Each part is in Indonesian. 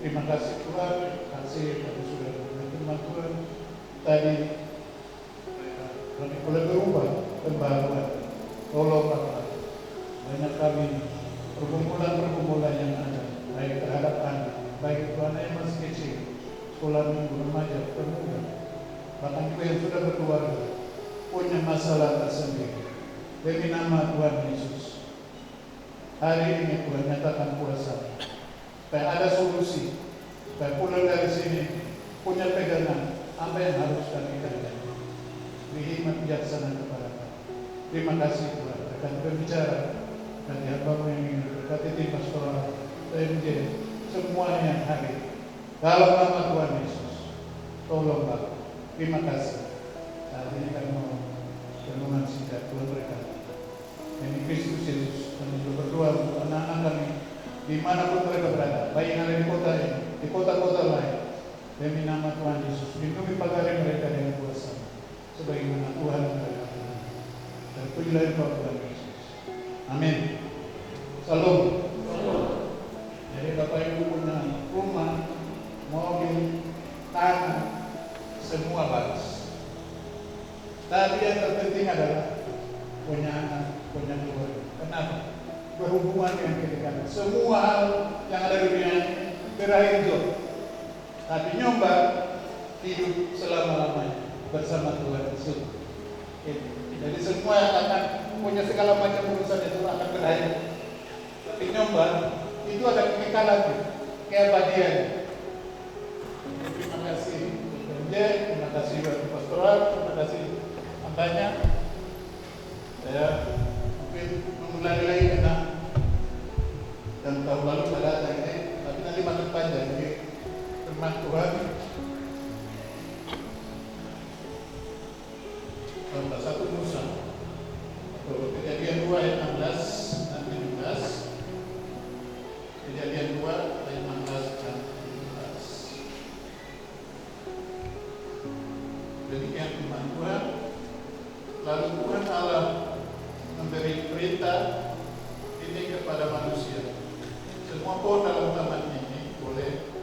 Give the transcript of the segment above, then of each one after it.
Terima kasih Tuhan, kasih pada saudara firman Tuhan. Tadi kami boleh berubah pembaruan. Tolong Bapak, banyak kami pergumulan yang ada, baik terhadap anak, baik itu anak yang masih kecil, sekolah minggu, remaja, pemuda, bahkan juga yang sudah berkeluarga, punya masalah tersendiri. Demi nama Tuhan Yesus, hari ini Tuhan nyatakan kuasa, supaya ada solusi, supaya pulang dari sini punya pegangan apa yang harus kami kerjakan. Beri hikmat bijaksana kepada kami. Terima kasih Tuhan. Akan berbicara dan hamba yang ingin berkati tim pastoral menjadi semuanya hari dalam nama Tuhan Yesus. Tolong Bapak. Terima kasih. Saat ini kami mau renungan singkat Tuhan berkati. Demi Kristus Yesus, kami juga berdoa untuk anak-anak kami dimanapun mereka berada, baik yang ada di kota ini, di kota-kota lain. Demi nama Tuhan Yesus, lindungi pagari mereka dengan kuasa, sebagaimana Tuhan mereka. Dan pujilah Tuhan Yesus. Amin. Salam. Jadi Bapak Ibu punya rumah, mobil, tanah, semua bagus. Tapi yang terpenting adalah punya anak, punya keluarga. Kenapa? Berhubungan dengan kedekatan. Semua hal yang ada di dunia ini berakhir jauh. Tapi nyoba hidup selama-lamanya bersama Tuhan Yesus. Jadi semua yang akan punya segala macam urusan itu akan berakhir. Tapi nyoba itu ada kekekalan, keabadian. Terima kasih Pak, terima kasih Pak Pastoral, terima kasih banyak. Saya mungkin mengulangi lagi karena dan tahun lalu pada ini, tapi nanti makin panjang. Jadi firman Tuhan salah satu Musa atau Kejadian 2 ayat 16 dan 17. Kejadian 2 ayat 16 dan 17. Demikian firman Tuhan. Lalu Tuhan Allah memberi perintah ini kepada manusia. Semua pohon dalam taman ini boleh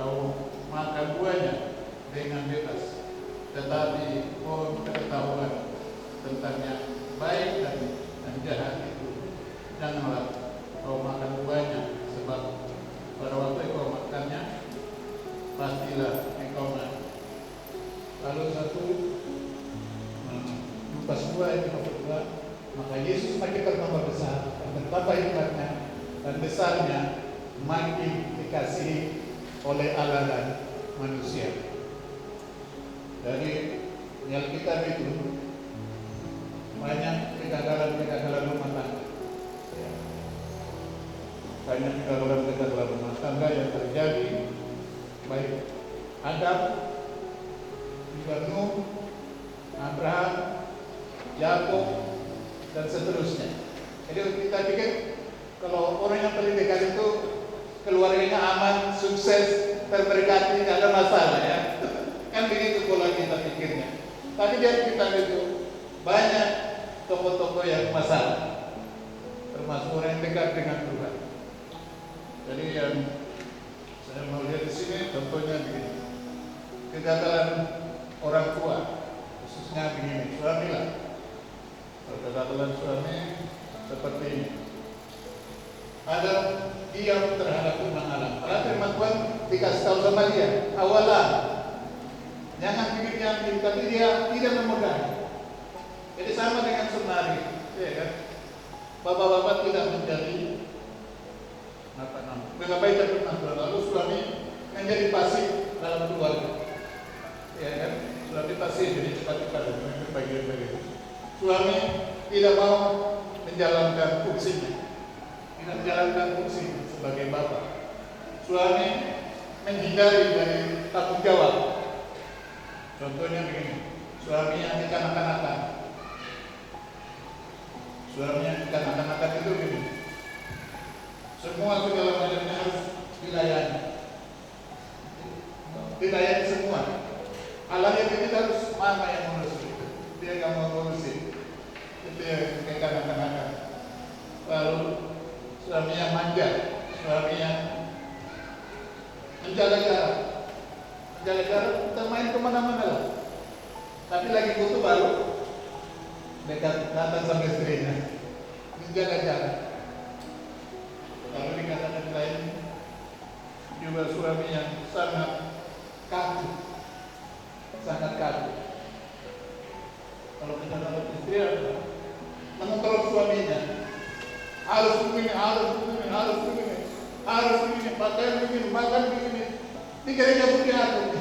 kau makan buahnya dengan bebas, tetapi pohon pengetahuan tentang yang baik dan jahat itu janganlah kau makan buahnya, sebab pada waktu kau makannya pastilah engkau mati. Lalu Lukas 2 ayat 52, maka Yesus makin bertambah besar dan bertambah hikmatnya dan besarnya makin dikasihi oleh Allah dan manusia. Dari Alkitab itu banyak kegagalan rumah tangga. Banyak kegagalan rumah tangga yang terjadi, baik Adam, Nuh, Abraham, Yakub, dan seterusnya. Jadi kita pikir kalau orang yang paling dekat itu keluarganya aman, sukses, terberkati, tidak ada masalah ya. Kan begitu pola kita pikirnya. Tapi di kita itu banyak tokoh-tokoh yang masalah, termasuk orang yang dekat dengan Tuhan. Jadi yang saya mau lihat di sini contohnya begini. Kegagalan orang tua, khususnya begini, suami lah. Kegagalan suami seperti ini. Ada diam terhadap firman Allah. Karena firman Tuhan dikasih tahu sama dia, awalan, jangan pikir yang ini, tapi dia tidak memegang. Jadi sama dengan semari, ya kan? Bapak-bapak tidak menjadi mengabaikan firman Tuhan, lalu suami menjadi pasif dalam keluarga, ya kan? Suami pasif, jadi cepat-cepat bagian-bagian. Suami tidak mau menjalankan fungsinya, tidak menjalankan fungsi sebagai bapak. Suami menghindari dari tanggung jawab. Contohnya begini, suami yang dikanak-kanakan. Suami yang dikanak-kanakan itu begini, semua segala macamnya harus dilayani. Dilayani semua. Alahnya kita harus mama yang ngurusin. Dia nggak mau ngurusin. Itu yang dikanak-kanakan. Lalu suami yang manja, suami yang menjaga jarak. Menjaga jarak, kita main kemana-mana lah. Tapi lagi butuh baru dekat datang sama istrinya. Menjaga jarak. Lalu dikatakan lain juga suami yang sangat kaku, sangat kaku. Kalau kita dapat istri mengontrol suaminya, harus begini, harus begini, harus begini, harus begini, pakaian begini, makan begini, di gereja begini.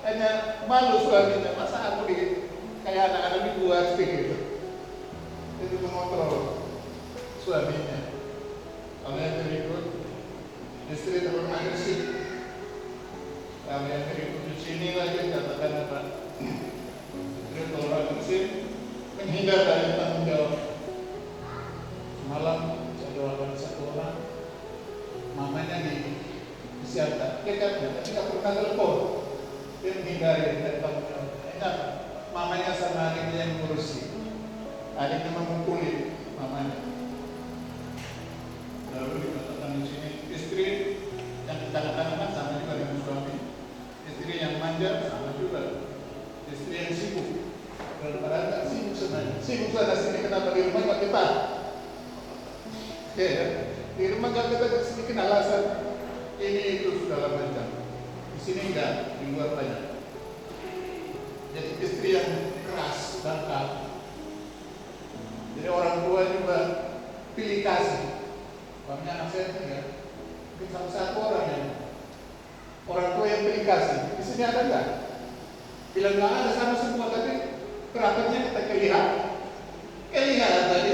Hanya malu suaminya, masa aku kayak anak-anak dibuat begitu. Itu mengontrol suaminya. Kalau yang berikut, istri terlalu agresif. Kalau yang berikut di sini lagi katakan apa? Istri terlalu agresif, menghindar dari tanggung jawab. Malam saya doakan satu orang, mamanya disiapkan, dekatnya, tapi nggak pernah telepon. Dia menghindari dari tanggung jawab. Enak, mamanya sama adiknya yang ngurusi, adiknya memukuli mamanya. Lalu dikatakan di sini istri yang ditahan-tahan sama juga dengan suami, istri yang manja sama juga, istri yang sibuk. Kalau pada sibuk sebenarnya, sibuk sana sini kenapa di rumah nggak kita? Ya, di rumah nggak kita di sini kena alasan ini itu segala macam. Di sini enggak, di luar banyak. Jadi istri yang keras dan kaku. Jadi orang tua juga pilih kasih. Bapaknya anak saya tiga, mungkin salah satu orang tua yang pilih kasih. Di sini ada enggak? Bila nggak ada sama semua, tapi kerabatnya kita kelihatan tadi.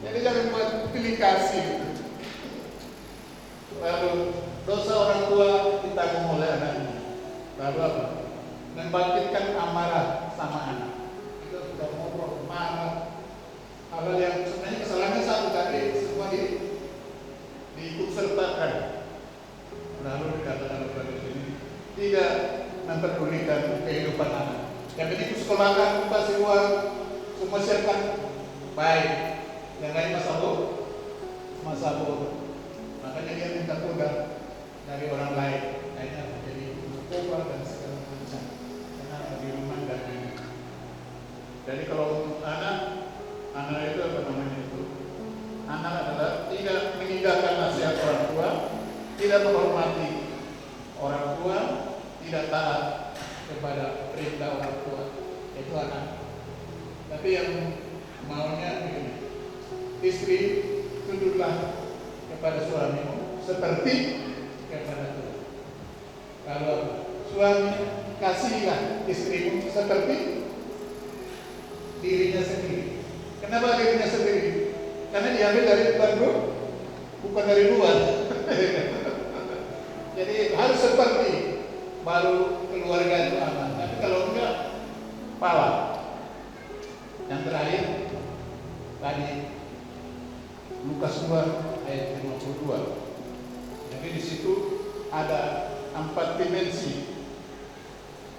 Jadi jangan buat pilih kasih. Lalu dosa orang tua ditanggung oleh anaknya. Lalu apa? Membangkitkan amarah sama anak. Itu sudah ngobrol, marah. Hal yang sebenarnya kesalahannya satu, tapi semua diikut sertakan. Lalu dikatakan oleh sini tidak memperdulikan kehidupan anak. Yang penting sekolahkan, kasih uang, semua siapkan baik. Yang lain masa bodoh. Makanya dia minta tunda dari orang lain. Akhirnya menjadi narkoba dan segala macam. Karena di rumah dan ini. Jadi kalau anak itu apa namanya itu? Anak adalah tidak mengindahkan nasihat orang tua, tidak menghormati orang tua, tidak taat kepada perintah orang tua. Itu anak. Tapi yang maunya begini, istri tunduklah kepada suamimu seperti kepada Tuhan. Kalau suami kasihilah istrimu seperti dirinya sendiri. Kenapa dirinya sendiri? Karena diambil dari Tuhan, bukan dari luar. Jadi harus seperti baru keluarga itu aman. Tapi kalau enggak, pala. Yang terakhir tadi Lukas 2 ayat 52. Jadi di situ ada 4 dimensi.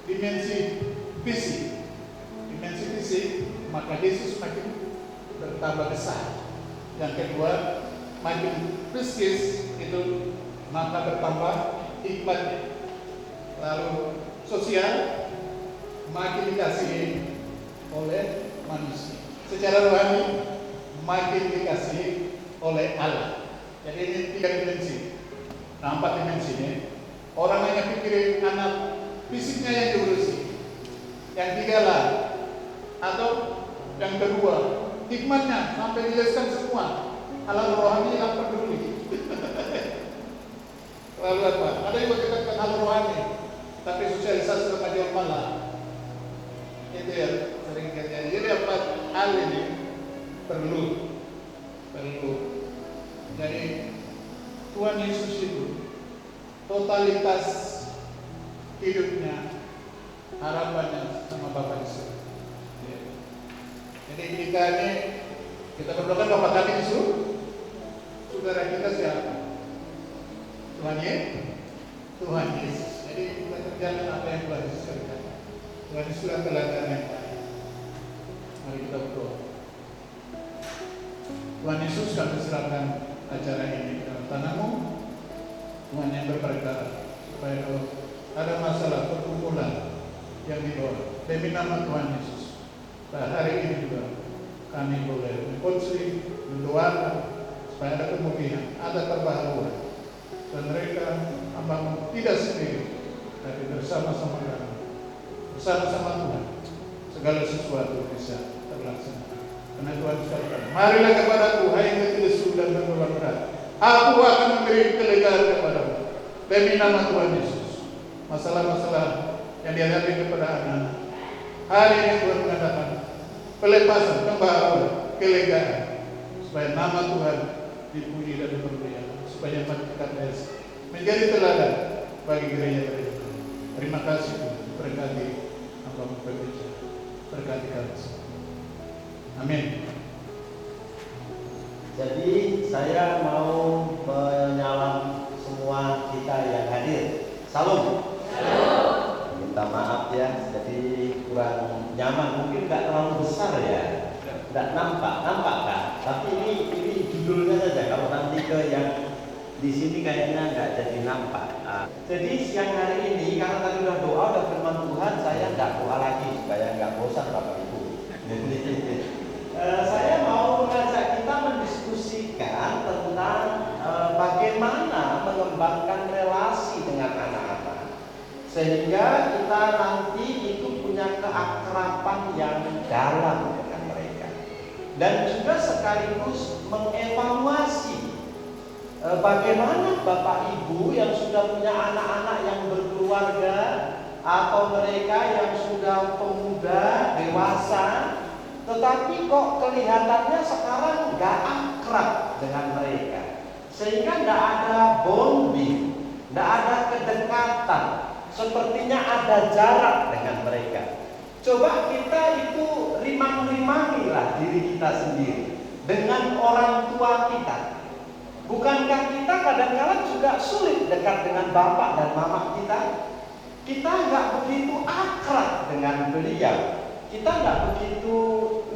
Dimensi fisik. Dimensi fisik, maka Yesus makin bertambah besar. Yang kedua, makin psikis itu maka bertambah hikmatnya. Lalu sosial, makin dikasihi oleh manusia. Secara rohani, makin dikasihi oleh Allah. Jadi ini 3 dimensi. Nah, 4 dimensi ini. Orang hanya pikirin anak fisiknya yang diurusi. Yang 3 lah. Atau yang kedua, hikmatnya sampai dijelaskan semua. Alam rohani yang peduli. Lalu apa? Ada yang berkaitan hal rohani, tapi sosialisasi remaja malah. Itu yang sering terjadi. Jadi 4 hal ini perlu. Jadi Tuhan Yesus itu totalitas hidupnya, harapannya sama Bapa di surga. Jadi kita berdoa Bapa kami di surga. Saudara kita siapa? Tuhan Yesus. Jadi kita kerjakan apa yang Tuhan Yesus kerjakan. Tuhan Yesus adalah teladan yang baik. Mari kita berdoa. Tuhan Yesus, kami serahkan acara ini ke dalam tangan-Mu. Tuhan yang berberkah, supaya kalau ada masalah perkumpulan yang dibawa demi nama Tuhan Yesus, pada hari ini juga kami boleh mengkonsili, mendoakan supaya ada kemudian, ada perbaharuan, dan mereka hamba tidak sendiri, tapi bersama-sama kami, bersama-sama Tuhan, segala sesuatu bisa terlaksana. Karena Tuhan sekalian, marilah kepadaku, hai yang lesu dan berbeban berat, aku akan memberi kelegaan kepadamu demi nama Tuhan Yesus. Masalah-masalah yang dihadapi kepada anak-anak, hari ini Tuhan mengatakan pelepasan, pembaharuan, kelegaan, supaya nama Tuhan dipuji dan dipermuliakan, supaya kita menjadi teladan bagi gereja-gereja. Terima kasih Tuhan, berkati hamba berbicara, berkati kami semua. Amin. Jadi saya mau menyalam semua kita yang hadir. Salam. Minta maaf ya, jadi kurang nyaman, mungkin nggak terlalu besar ya, nggak nampak kan? Tapi ini judulnya saja. Kalau nanti ke yang di sini kayaknya nggak jadi nampak. Jadi siang hari ini karena tadi udah doa, udah firman Tuhan, saya nggak doa lagi supaya nggak bosan Bapak Ibu. Saya mau mengajak kita mendiskusikan tentang bagaimana mengembangkan relasi dengan anak-anak, sehingga kita nanti itu punya keakraban yang dalam dengan mereka, dan juga sekaligus mengevaluasi bagaimana Bapak Ibu yang sudah punya anak-anak yang berkeluarga, atau mereka yang sudah pemuda, dewasa, tetapi kok kelihatannya sekarang nggak akrab dengan mereka, sehingga nggak ada bonding, nggak ada kedekatan, sepertinya ada jarak dengan mereka. Coba kita itu rimang-rimangilah diri kita sendiri dengan orang tua kita. Bukankah kita kadang-kadang juga sulit dekat dengan bapak dan mama kita? Kita nggak begitu akrab dengan beliau, kita nggak begitu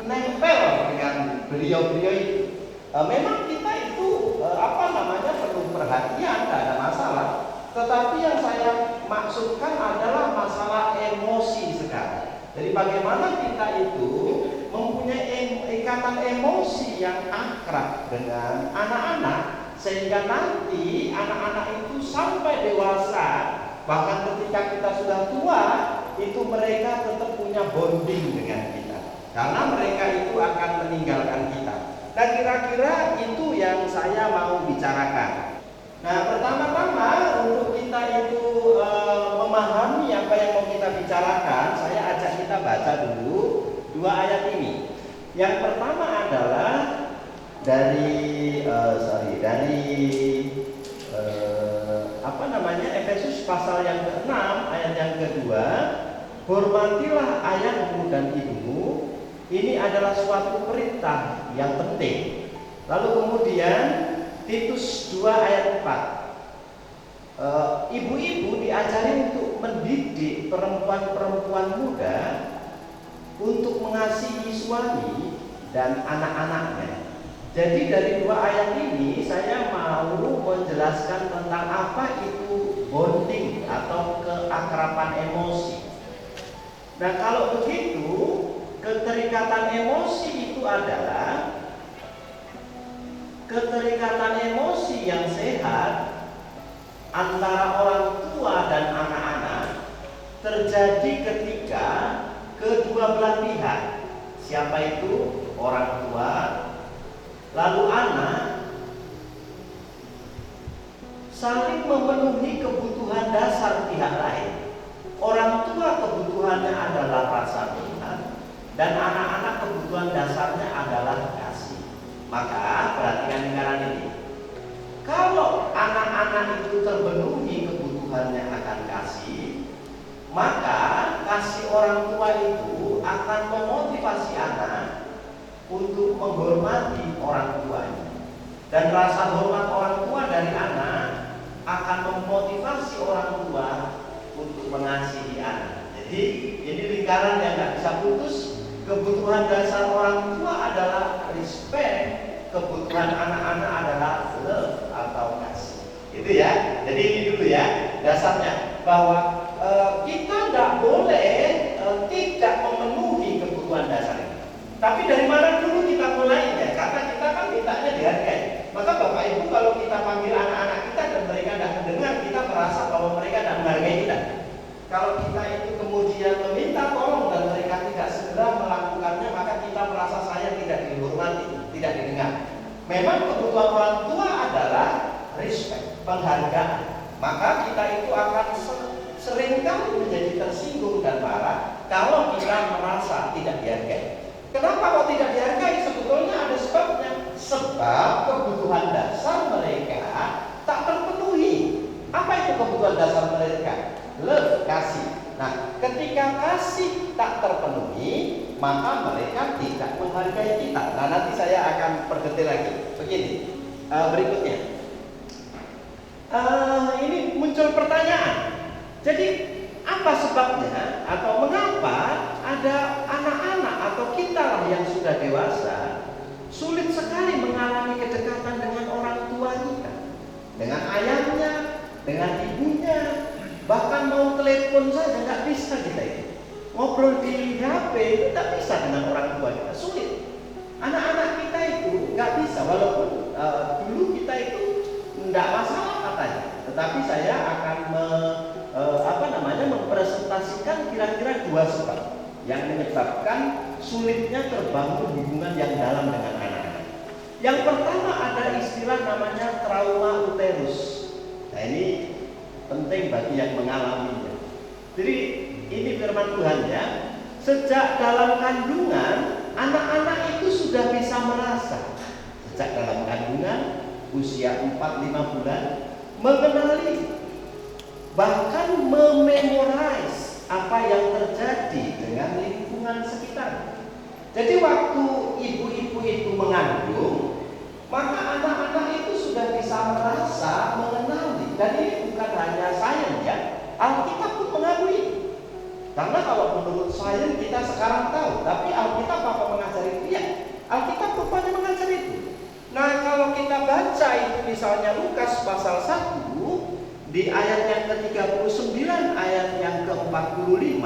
nempel dengan beliau-beliau itu. Memang kita itu perlu perhatian, nggak ada masalah. Tetapi yang saya maksudkan adalah masalah emosi sekarang. Jadi bagaimana kita itu mempunyai ikatan emosi yang akrab dengan anak-anak, sehingga nanti anak-anak itu sampai dewasa, bahkan ketika kita sudah tua, itu mereka tetap punya bonding dengan kita, karena mereka itu akan meninggalkan kita. Nah, kira-kira itu yang saya mau bicarakan. Nah, pertama-tama untuk kita itu memahami apa yang mau kita bicarakan, saya ajak kita baca dulu dua ayat ini. Yang pertama adalah dari Efesus pasal yang ke-6 ayat yang kedua, hormatilah ayahmu dan ibumu. Ini adalah suatu perintah yang penting. Lalu kemudian Titus 2 ayat 4, ibu-ibu diajari untuk mendidik perempuan-perempuan muda untuk mengasihi suami dan anak-anaknya. Jadi dari dua ayat ini saya mau menjelaskan tentang apa itu bonding atau keakraban emosi. Nah, kalau begitu, keterikatan emosi itu adalah keterikatan emosi yang sehat antara orang tua dan anak-anak terjadi ketika kedua belah pihak, siapa itu? Orang tua, lalu anak, saling memenuhi kebutuhan dasar pihak lain. Orang tua kebutuhannya adalah rasa cinta, dan anak-anak kebutuhan dasarnya adalah kasih. Maka perhatikan lingkaran ini. Kalau anak-anak itu terpenuhi kebutuhannya akan kasih, maka kasih orang tua itu akan memotivasi anak untuk menghormati orang tuanya. Dan rasa hormat orang tua dari anak akan memotivasi orang tua untuk mengasihi anak. Jadi ini lingkaran yang nggak bisa putus. Kebutuhan dasar orang tua adalah respect, kebutuhan anak-anak adalah love atau kasih. Itu ya. Jadi ini dulu ya dasarnya, bahwa kita tidak boleh tidak memenuhi kebutuhan dasar ini. Tapi dari mana dulu kita mulainya? Karena kita kan mintanya dihargai. Maka Bapak Ibu kalau kita panggil anak-anak kita dan mereka tidak mendengar, kita merasa bahwa mereka tidak menghargai kita. Kalau kita itu kemudian meminta tolong dan mereka tidak segera melakukannya, maka kita merasa saya tidak dihormati, tidak didengar. Memang kebutuhan orang tua adalah respect, penghargaan. Maka kita itu akan seringkali menjadi tersinggung dan marah kalau kita merasa tidak dihargai. Kenapa kok tidak dihargai? Sebetulnya ada sebabnya. Sebab kebutuhan dasar mereka tak terpenuhi. Apa itu kebutuhan dasar mereka? Love, kasih. Nah, ketika kasih tak terpenuhi, maka mereka tidak menghargai kita. Nah, nanti saya akan perdetil lagi. Begini, berikutnya. Ini muncul pertanyaan. Jadi apa sebabnya atau mengapa ada anak-anak atau kita lah yang sudah dewasa sulit sekali mengalami kedekatan dengan orang tua kita, dengan ayahnya, dengan ibunya, bahkan mau telepon saja nggak bisa kita itu. Ngobrol di HP itu nggak bisa dengan orang tua kita, sulit. Anak-anak kita itu nggak bisa, walaupun dulu kita itu nggak masalah katanya, tetapi saya akan mempresentasikan kira-kira dua sebab yang menyebabkan sulitnya terbangun hubungan yang dalam dengan anak-anak. Yang pertama ada istilah namanya trauma uterus. Nah, ini penting bagi yang mengalaminya. Jadi ini firman Tuhan ya. Sejak dalam kandungan anak-anak itu sudah bisa merasa. Sejak dalam kandungan usia 4-5 bulan mengenali, bahkan mememorize apa yang terjadi dengan lingkungan sekitar. Jadi waktu ibu-ibu itu mengandung, maka anak-anak itu sudah bisa merasa, mengenali. Dan ini bukan hanya sains ya, Alkitab pun mengakui. Karena kalau menurut sains kita sekarang tahu, tapi Alkitab apa mengajari itu? Ya, Alkitab rupanya mengajari itu. Nah, kalau kita baca itu misalnya Lukas pasal 1 di ayat yang ke-39, ayat yang ke-45,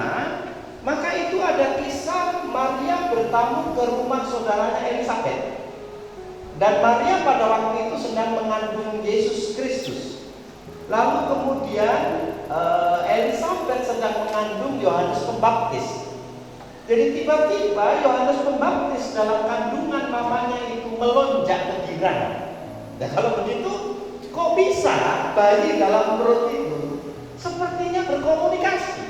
maka itu ada kisah Maria bertamu ke rumah saudaranya Elisabet. Dan Maria pada waktu itu sedang mengandung Yesus Kristus. Lalu kemudian Elisabet sedang mengandung Yohanes Pembaptis. Jadi tiba-tiba Yohanes Pembaptis dalam kandungan mamanya itu melonjak kegirangan. Dan kalau begitu, kok bisa bayi dalam perut itu sepertinya berkomunikasi?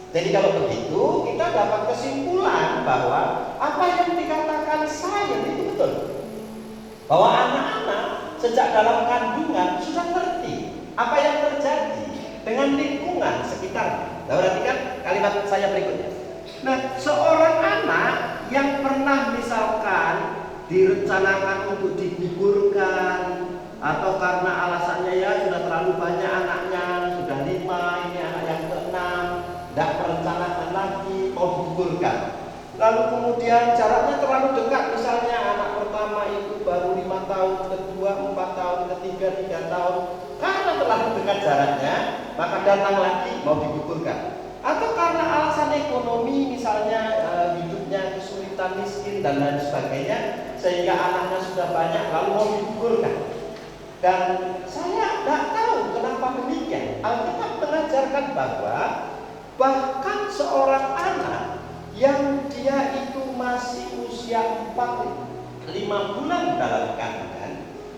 Jadi kalau begitu kita dapat kesimpulan bahwa apa yang dikatakan sains itu betul. Bahwa anak-anak sejak dalam kandungan sudah ngerti apa yang terjadi dengan lingkungan sekitar. Nah, perhatikan kalimat saya berikutnya. Nah, seorang anak yang pernah misalkan direncanakan untuk digugurkan, atau karena alasannya ya sudah terlalu banyak anaknya, sudah 5, ini anak yang ke-6, tidak merencanakan lagi, mau digugurkan. Lalu kemudian jaraknya terlalu dekat, misalnya anak pertama itu baru 5 tahun, kedua 4 tahun, ketiga 3 tahun. Karena terlalu dekat jaraknya, maka datang lagi mau digugurkan. Atau karena alasan ekonomi, misalnya hidupnya kesulitan, miskin dan lain sebagainya, sehingga anaknya sudah banyak lalu mau digugurkan. Dan saya tidak tahu kenapa demikian. Alkitab mengajarkan bahwa bahkan seorang anak yang dia itu masih usia 4-5 bulan dalam kandungan,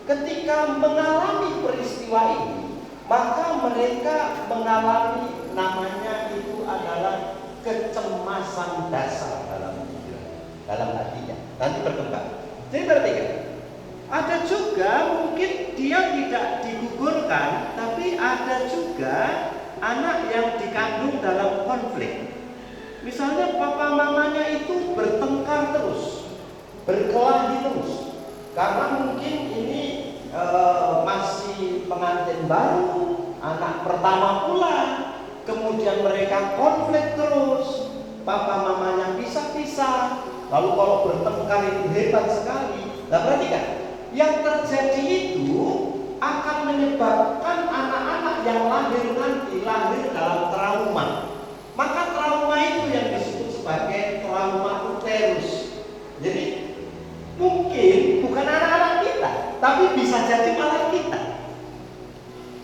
ketika mengalami peristiwa ini, maka mereka mengalami namanya itu adalah kecemasan dasar dalam pikiran, dalam hatinya. Nanti berkembang. Jadi perhatikan. Ada juga mungkin dia tidak digugurkan, tapi ada juga anak yang dikandung dalam konflik. Misalnya papa mamanya itu bertengkar terus, berkelahi terus, karena mungkin ini masih pengantin baru, anak pertama pula, kemudian mereka konflik terus, papa mamanya pisah-pisah, lalu kalau bertengkar itu hebat sekali. Nah, perhatikan. Yang terjadi itu akan menyebabkan anak yang lahir nanti lahir dalam trauma. Maka trauma itu yang disebut sebagai trauma uterus. Jadi mungkin bukan anak-anak kita, tapi bisa jadi malah kita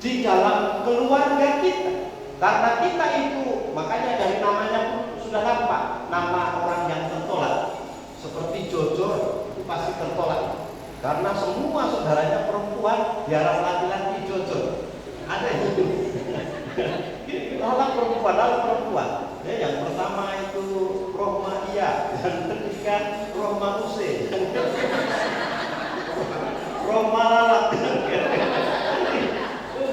di dalam keluarga kita. Karena kita itu, makanya dari namanya pun sudah nampak, nama orang yang tertolak. Seperti Jojo itu pasti tertolak. Karena semua saudaranya perempuan, diharap laki-laki Jojo. Ada itu. Lalu perempuan. Ya, yang pertama itu Rohma Iya, yang ketiga Rohma Use, Rohma Lalat.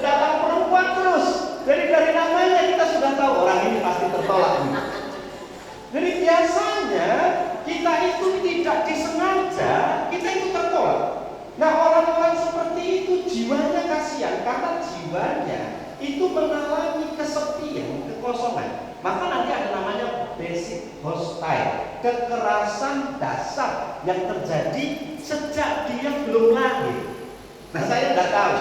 Datang perempuan terus. Jadi dari namanya kita sudah tahu orang ini pasti tertolak. Jadi biasanya kita itu tidak disengaja, kita itu tertolak. Nah, orang-orang seperti itu jiwanya kasihan karena jiwanya itu mengalami kesepian, kekosongan. Maka nanti ada namanya basic hostile, kekerasan dasar yang terjadi sejak dia belum lahir. Nah, saya tidak tahu.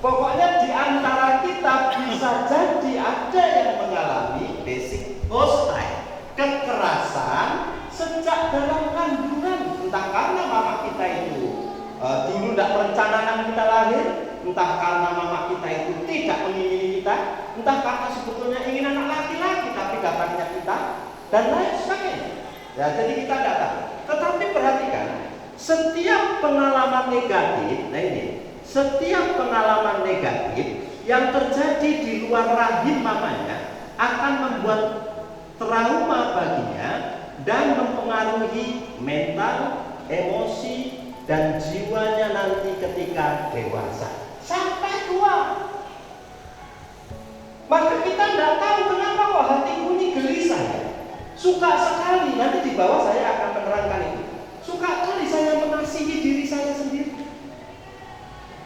Pokoknya di antara kita bisa jadi ada yang mengalami basic hostile, kekerasan sejak dalam kandungan. Entah karena mama kita itu dulu tidak merencanakan kita lahir, entah karena mama kita itu tidak mengingini kita, entah karena sebetulnya ingin anak laki-laki tapi datangnya kita, dan lain sebagainya. Ya, jadi kita tidak tahu. Tetapi perhatikan, setiap pengalaman negatif, nah ini, setiap pengalaman negatif yang terjadi di luar rahim mamanya akan membuat trauma baginya dan mempengaruhi mental, emosi, dan jiwanya nanti ketika dewasa sampai tua. Maka kita tidak tahu kenapa kok hatiku ini gelisah ya. Suka sekali, nanti di bawah saya akan menerangkan itu. Suka sekali saya mengasihi diri saya sendiri,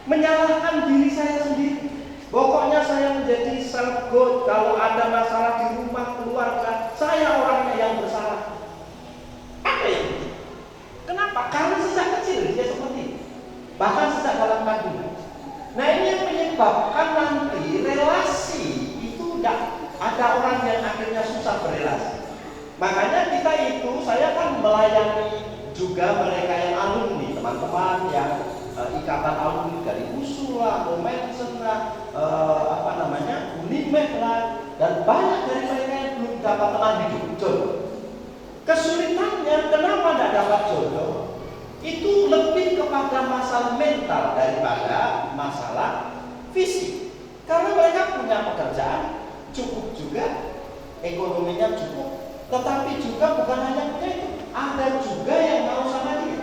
menyalahkan diri saya sendiri. Pokoknya saya menjadi self good. Kalau ada masalah di rumah keluarga, saya orangnya yang bersalah. Apa yang begitu? Kenapa? Karena sejak kecil dia seperti itu. Bahkan sejak dalam kandungan. Nah, ini yang menyebabkan nanti relasi itu tidak ada orang yang akhirnya susah berrelasi. Makanya kita itu, saya kan melayani juga mereka yang alumni, teman-teman yang ikatan alumni dari USU lah, Momensen lah, Unimed lah, dan banyak dari mereka yang belum dapat teman hidup jodoh. Kesulitannya kenapa tidak dapat jodoh? Itu lebih kepada masalah mental daripada masalah fisik. Karena mereka punya pekerjaan cukup juga, ekonominya cukup, tetapi juga bukan hanya punya itu, ada juga yang mau sama dia.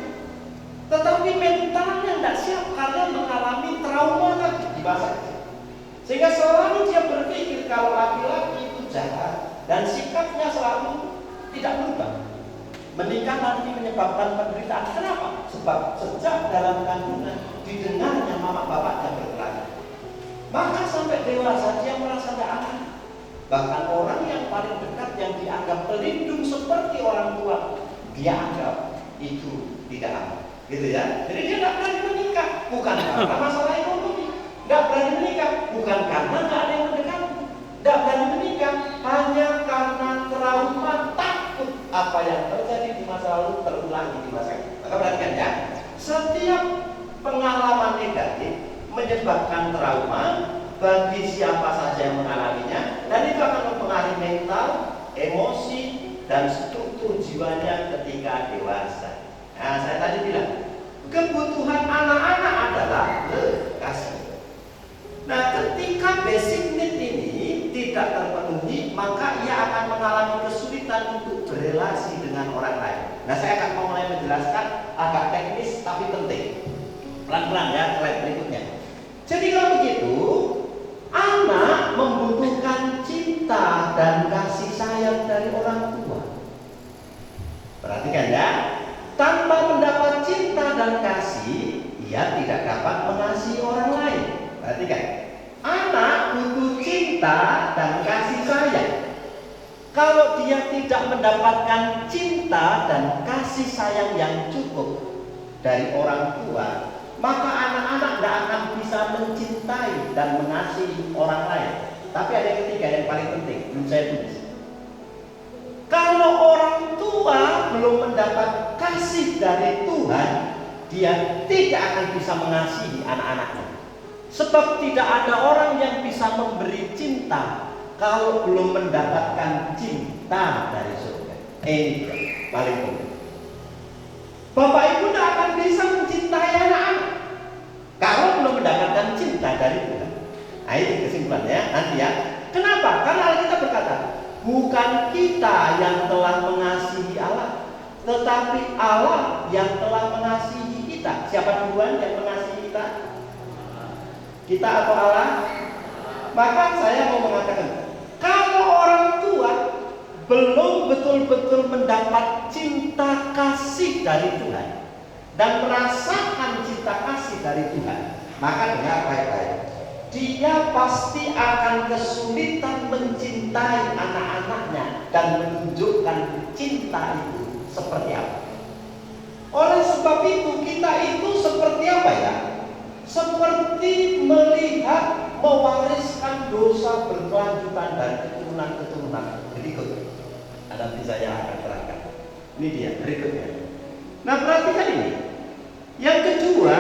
Tetapi mentalnya tidak siap karena mengalami trauma tadi di masa kecil. Sehingga selalu dia berpikir kalau laki-laki itu jahat dan sikapnya selalu tidak berubah. Menikah nanti menyebabkan penderitaan. Kenapa? Sebab sejak dalam kandungan didengarnya mama bapaknya berkelahi. Maka sampai dewasa dia merasa tidak aman. Bahkan orang yang paling dekat yang dianggap pelindung seperti orang tua, dia anggap itu tidak aman. Gitu ya. Jadi dia tidak berani menikah, bukan karena masalah ekonomi. Tidak berani menikah, bukan karena tidak ada yang mendekati. Tidak berani menikah hanya karena trauma, takut apa yang terjadi di masa lalu terulangi di masa ini. Maka perhatikan ya, setiap pengalaman negatif menyebabkan trauma bagi siapa saja yang mengalaminya, dan itu akan mempengaruhi mental, emosi, dan struktur jiwanya ketika dewasa. Nah, saya tadi bilang, kebutuhan anak-anak adalah kasih. Nah, ketika basic need ini tidak terpenuhi, maka ia akan mengalami kesulitan untuk berelasi dengan orang lain. Nah, saya akan mulai menjelaskan agak teknis tapi penting. Pelan-pelan ya, slide berikutnya. Jadi kalau begitu, anak membutuhkan cinta dan kasih sayang dari orang tua. Perhatikan ya, tanpa mendapat cinta dan kasih, ia tidak dapat mengasihi orang lain. Perhatikan, anak butuh cinta dan kasih sayang. Kalau dia tidak mendapatkan cinta dan kasih sayang yang cukup dari orang tua, maka anak-anak tidak akan bisa mencintai dan mengasihi orang lain. Tapi ada yang ketiga yang paling penting, belum saya tulis. Kalau orang tua belum mendapat kasih dari Tuhan, dia tidak akan bisa mengasihi anak-anaknya. Sebab tidak ada orang yang bisa memberi cinta kalau belum mendapatkan cinta dari surga. Ini paling penting. Bapak ibu tidak akan bisa mencintai anak-anak kalau belum mendapatkan cinta dari Tuhan. Nah, itu kesimpulannya nanti ya. Kenapa? Karena Alkitab berkata, bukan kita yang telah mengasihi Allah, tetapi Allah yang telah mengasihi kita. Siapa duluan yang mengasihi kita? Kita atau Allah? Maka saya mau mengatakan, kalau orang tua belum betul-betul mendapat cinta kasih dari Tuhan dan merasakan cinta kasih dari Tuhan, maka dengar baik-baik, dia pasti akan kesulitan mencintai anak-anaknya dan menunjukkan cinta itu seperti apa. Oleh sebab itu, kita itu seperti apa ya? Seperti melihat mewariskan dosa berkelanjutan dan keturunan-keturunan berikut. Nanti saya akan terangkan. Ini dia berikutnya. Nah, perhatikan ini. Yang kedua,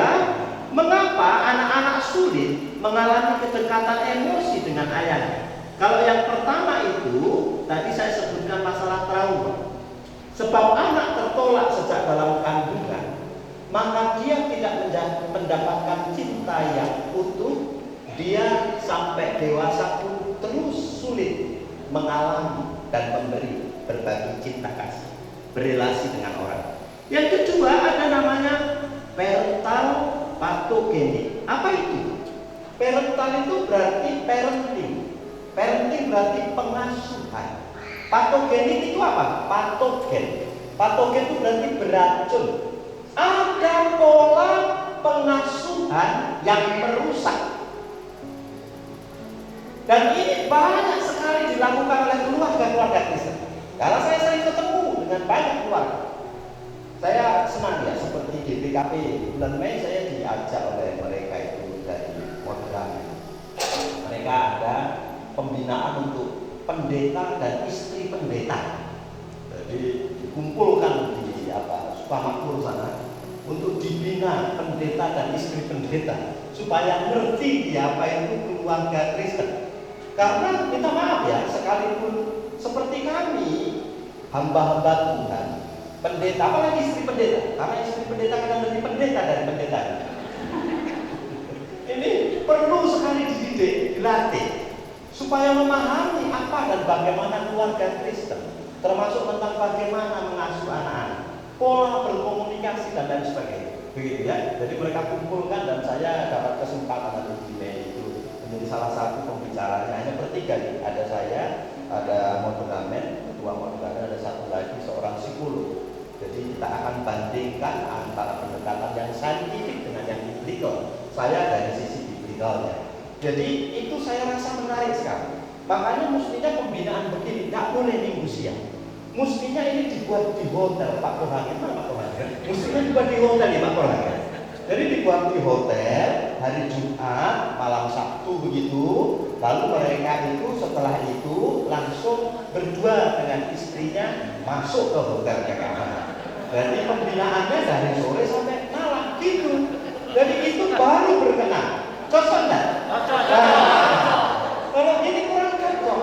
mengapa anak-anak sulit mengalami kedekatan emosi dengan ayahnya? Kalau yang pertama itu, tadi saya sebutkan masalah trauma. Sebab anak tertolak sejak dalam kandungan, maka dia tidak mendapatkan cinta yang utuh. Dia sampai dewasa pun terus sulit mengalami dan memberi berbagi cinta kasih, berelasi dengan orang. Yang kedua ada namanya parental patogeni. Apa itu? Parental itu berarti parenting. Parenting berarti pengasuhan. Patogenik itu apa? Patogen. Patogen itu berarti beracun. Ada pola pengasuhan yang merusak. Dan ini banyak sekali dilakukan oleh keluarga-keluarga Kristen. Karena saya sering ketemu dengan banyak keluarga. Saya senang ya, seperti GPKP bulan Mei saya diajak oleh mereka itu dari Modern. Mereka ada pembinaan untuk pendeta dan istri pendeta. Jadi dikumpulkan di Sukamakmur sana untuk dibina pendeta dan istri pendeta supaya ngerti apa itu keluarga Kristen. Karena minta maaf ya, sekalipun seperti kami hamba-hamba Tuhan, pendeta, apalagi istri pendeta, karena istri pendeta kadang lebih pendeta dari pendeta. Ini perlu sekali dididik, dilatih, supaya memahami apa dan bagaimana keluarga Kristen, termasuk tentang bagaimana mengasuh anak-anak, pola berkomunikasi dan lain sebagainya. Begitu ya. Jadi mereka kumpulkan dan saya dapat kesempatan nanti di Mei itu menjadi salah satu pembicaranya. Hanya bertiga nih, ada saya, ada moderamen, ketua moderamen, ada satu lagi seorang psikolog. Jadi kita akan bandingkan antara pendekatan yang saintifik dengan yang biblical. Saya dari sisi biblicalnya. Jadi itu saya rasa menarik sekali. Makanya mestinya pembinaan begini tidak boleh minggu siang. Mestinya ini dibuat di hotel, Pak Korangin, mana Pak Korangin? Mestinya dibuat di hotel ya Pak Korangin. Jadi dibuat di hotel hari Jumat, malam Sabtu begitu. Lalu mereka itu setelah itu langsung berdua dengan istrinya masuk ke hotel kamar. Jadi pembinaannya dari sore sampai malam gitu. Jadi itu baru berkenan. Cocok enggak? Cocok. Kalau ini kurang cocok.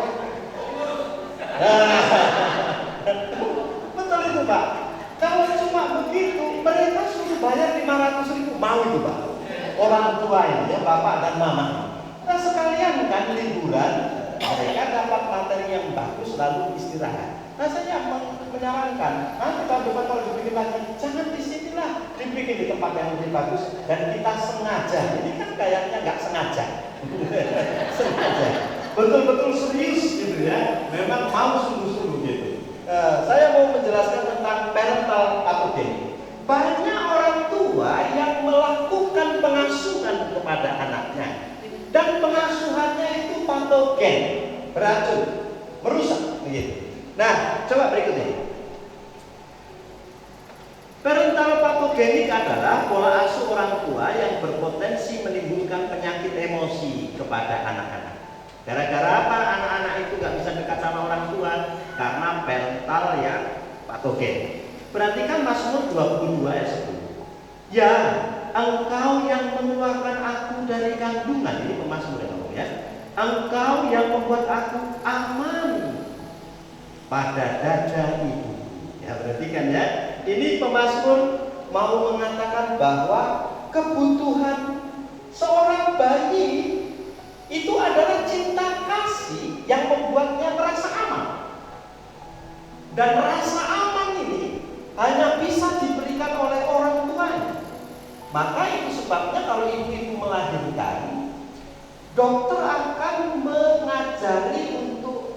Betul itu Pak. Kalau cuma begitu, mereka suruh bayar 500.000, mau itu Pak. Orang tua ini ya, bapak dan mama. Nah sekalian kan liburan, mereka dapat materi yang bagus lalu istirahat. Nah saya menyarankan, nanti tahun depan kalau dibikin lagi, jangan di sinilah, dibikin di tempat yang lebih bagus dan kita sengaja. Ini kan kayaknya nggak sengaja, sengaja, betul-betul serius gitu ya. Memang mau sungguh-sungguh gitu. Saya mau menjelaskan tentang parental patogeni. Banyak orang tua yang melakukan pengasuhan kepada anaknya dan pengasuhannya itu patogen, beracun, merusak begitu. Nah, coba berikutnya. Parental patogenik adalah pola asuh orang tua yang berpotensi menimbulkan penyakit emosi kepada anak-anak. Gara-gara apa anak-anak itu gak bisa dekat sama orang tua? Karena parental yang patogen. Perhatikan Mazmur 22 ayat 10. Ya, engkau yang mengeluarkan aku dari kandungan, ini pemazmur ya. Engkau yang membuat aku aman pada dada ibu. Ya, perhatikan ya. Ini pemazmur mau mengatakan bahwa kebutuhan seorang bayi itu adalah cinta kasih yang membuatnya merasa aman. Dan rasa aman ini hanya bisa diberikan oleh orang tuanya. Maka itu sebabnya kalau ibu-ibu melahirkan, dokter akan mengajari untuk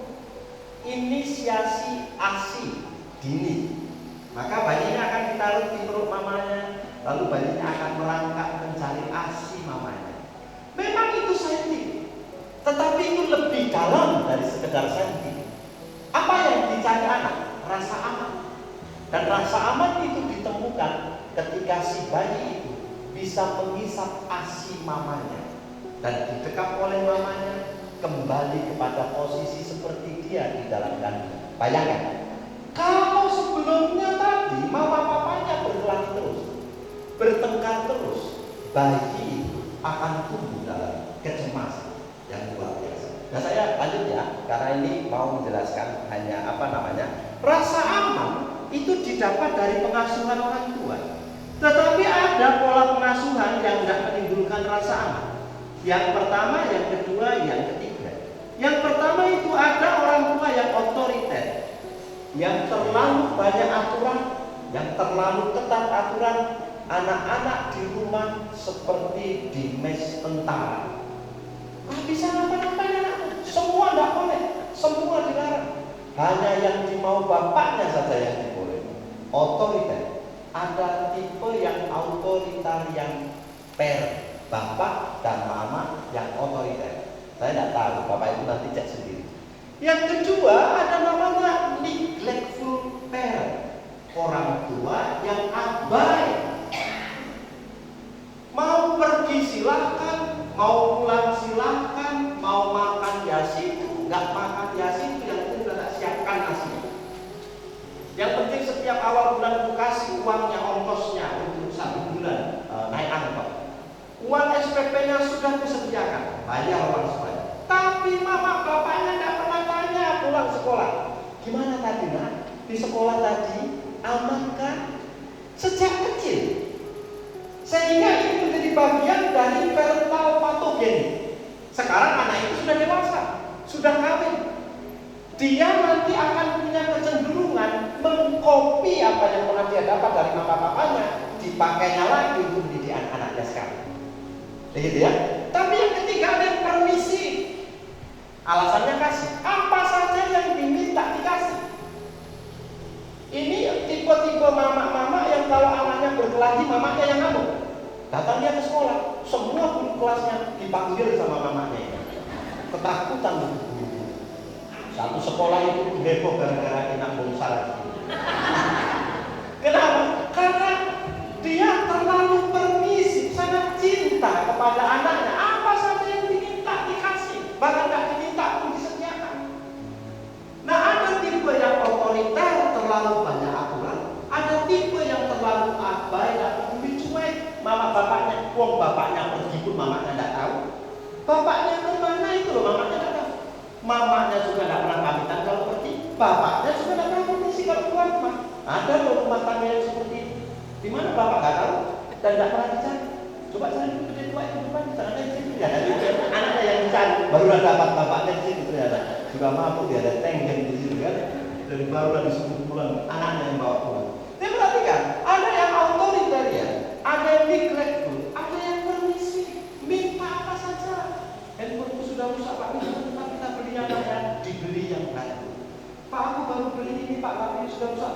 inisiasi ASI dini. Maka bayinya akan ditaruh di perut mamanya, lalu bayinya akan merangkak mencari ASI mamanya. Memang itu saintifik, tetapi itu lebih dalam dari sekedar saintifik. Apa yang dicari anak? Rasa aman. Dan rasa aman itu ditemukan ketika si bayi itu bisa menghisap ASI mamanya dan didekap oleh mamanya kembali kepada posisi seperti dia di dalam kandungan. Bayangkan, kalau sebelumnya tadi mama papanya berkelahi terus, bertengkar terus, bayi akan tumbuh dalam kecemasan yang luar biasa. Nah, saya lanjut ya, karena ini mau menjelaskan hanya rasa aman itu didapat dari pengasuhan orang tua. Tetapi ada pola pengasuhan yang tidak menimbulkan rasa aman. Yang pertama, yang kedua, yang ketiga. Yang pertama itu ada orang tua yang otoriter, yang terlalu banyak aturan, yang terlalu ketat aturan. Anak-anak di rumah seperti di mes tentara. Bisa ngapa-ngapain anak, semua tidak boleh, semua dilarang. Hanya yang dimau bapaknya saja yang diboleh. Otoriter. Ada tipe yang otoritarian parent, bapak dan mama yang otoriter. Saya tidak tahu, bapak itu nanti cek sendiri. Yang kedua ada namanya neglectful parent, orang tua yang abai. Mau pergi silahkan, mau pulang silahkan, mau makan ya situ, nggak makan ya situ, yang penting tidak siapkan nasi. Yang penting setiap awal bulan aku kasih uangnya, ongkosnya untuk 1 bulan naik angkot. Uang SPP-nya sudah disediakan, bayar orang semuanya. Tapi mama bapaknya tidak pernah tanya pulang sekolah. Gimana tadi nak? Di sekolah tadi aman kan? Sejak kecil. Sehingga ini menjadi bagian dari parental patogen. Sekarang anak itu sudah dewasa, sudah kawin. Dia nanti akan punya kecenderungan mengkopi apa yang pernah dia dapat dari mama papanya, dipakainya lagi untuk mendidik anak-anaknya sekarang. Begitu ya. Tapi yang ketiga ada yang permisi. Alasannya kasih. Apa saja yang diminta dikasih. Ini tipe-tipe mama-mama yang kalau anaknya berkelahi, mamanya yang ngamuk. Datang dia ke sekolah, semua guru kelasnya dipanggil sama mamanya. Ketakutan guru. Satu sekolah itu heboh gara-gara enak bongsa. Kenapa? Karena dia terlalu permisif, sangat cinta kepada anaknya. Apa saja yang diminta dikasih, bahkan tidak diminta pun disediakan. Nah, ada tipe yang otoriter, terlalu banyak aturan. Ada tipe yang terlalu abai dan peduli cuek. Mama bapaknya, uang bapaknya pergi pun mamanya tidak tahu. Bapaknya kemana itu loh, mamanya tidak tahu. Mamanya juga tidak pernah pamitan kalau pergi. Bapaknya juga tidak pernah permisi kalau keluar rumah. Ada loh rumah tangga yang seperti itu. Di mana bapak tidak tahu dan tidak pernah dicari. Coba cari gede tua itu depan, ternyata di situ ya. Anaknya yang dicari, baru dapat bapaknya di situ ternyata. Sudah mabuk dia ada tenggen di situ kan. Dari barulah disuruh pulang, anaknya yang bawa pulang. Dia perhatikan, ada yang otoritarian, ada yang neglectful, ada yang permisi, minta apa saja. Handphone sudah rusak Pak, tapi kita beli yang lain, dibeli yang baru. Pak, aku baru beli ini Pak, tapi ini sudah rusak,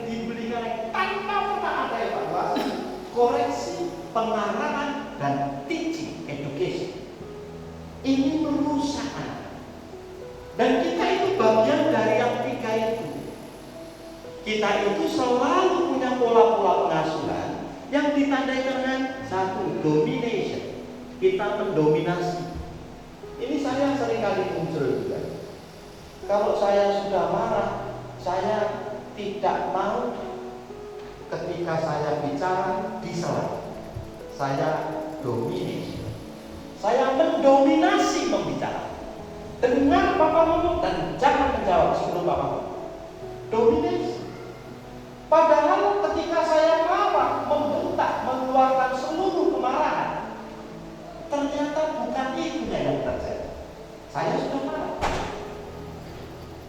dibeli yang lain. Tanpa pernah ada evaluasi, koreksi, pengarahan, dan teaching, education. Ini merusak anak. Dan kita itu bagian dari yang tiga itu. Kita itu selalu punya punya pola-pola pengasuhan yang ditandai dengan satu, domination. Kita mendominasi. Ini saya seringkali muncul juga. Kalau saya sudah marah, saya tidak mau ketika saya bicara disela. Saya dominasi. Saya mendominasi pembicara. Dengar Bapak ngomong dan jangan menjawab sebelum Bapak ngomong. Dominasi. Padahal ketika saya marah, membentak, mengeluarkan seluruh kemarahan, ternyata bukan itu yang terjadi. Saya sudah marah.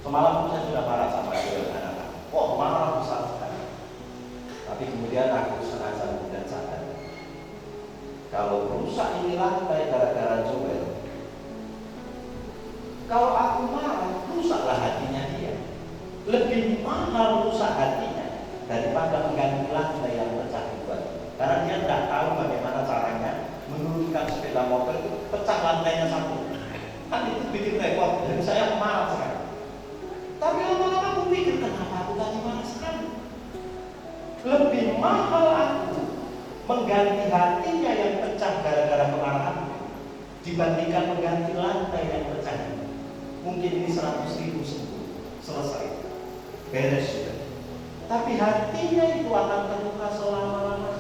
Semalam saya sudah marah sama anak-anak. Wah, marah besar sekali. Tapi kemudian aku sengaja dan sadar. Kalau rusak ini lantai gara-gara Joel. Kalau aku marah, rusaklah hatinya dia. Lebih mahal rusak hatinya daripada mengganti lantai yang pecah dibuat. Karena dia tidak tahu bagaimana caranya menurunkan sepeda motor itu pecah lantainya satu. Kan itu bikin repot. Jadi saya marah sekali. Tapi lama-lama aku pikir, kenapa aku tadi marah sekali? Lebih mahal aku mengganti hatinya yang pecah gara-gara kemarahan dibandingkan mengganti lantai yang pecah. Mungkin ini 100.000 sembuh, selesai, beres sudah. Tapi hatinya itu akan terluka selama-lamanya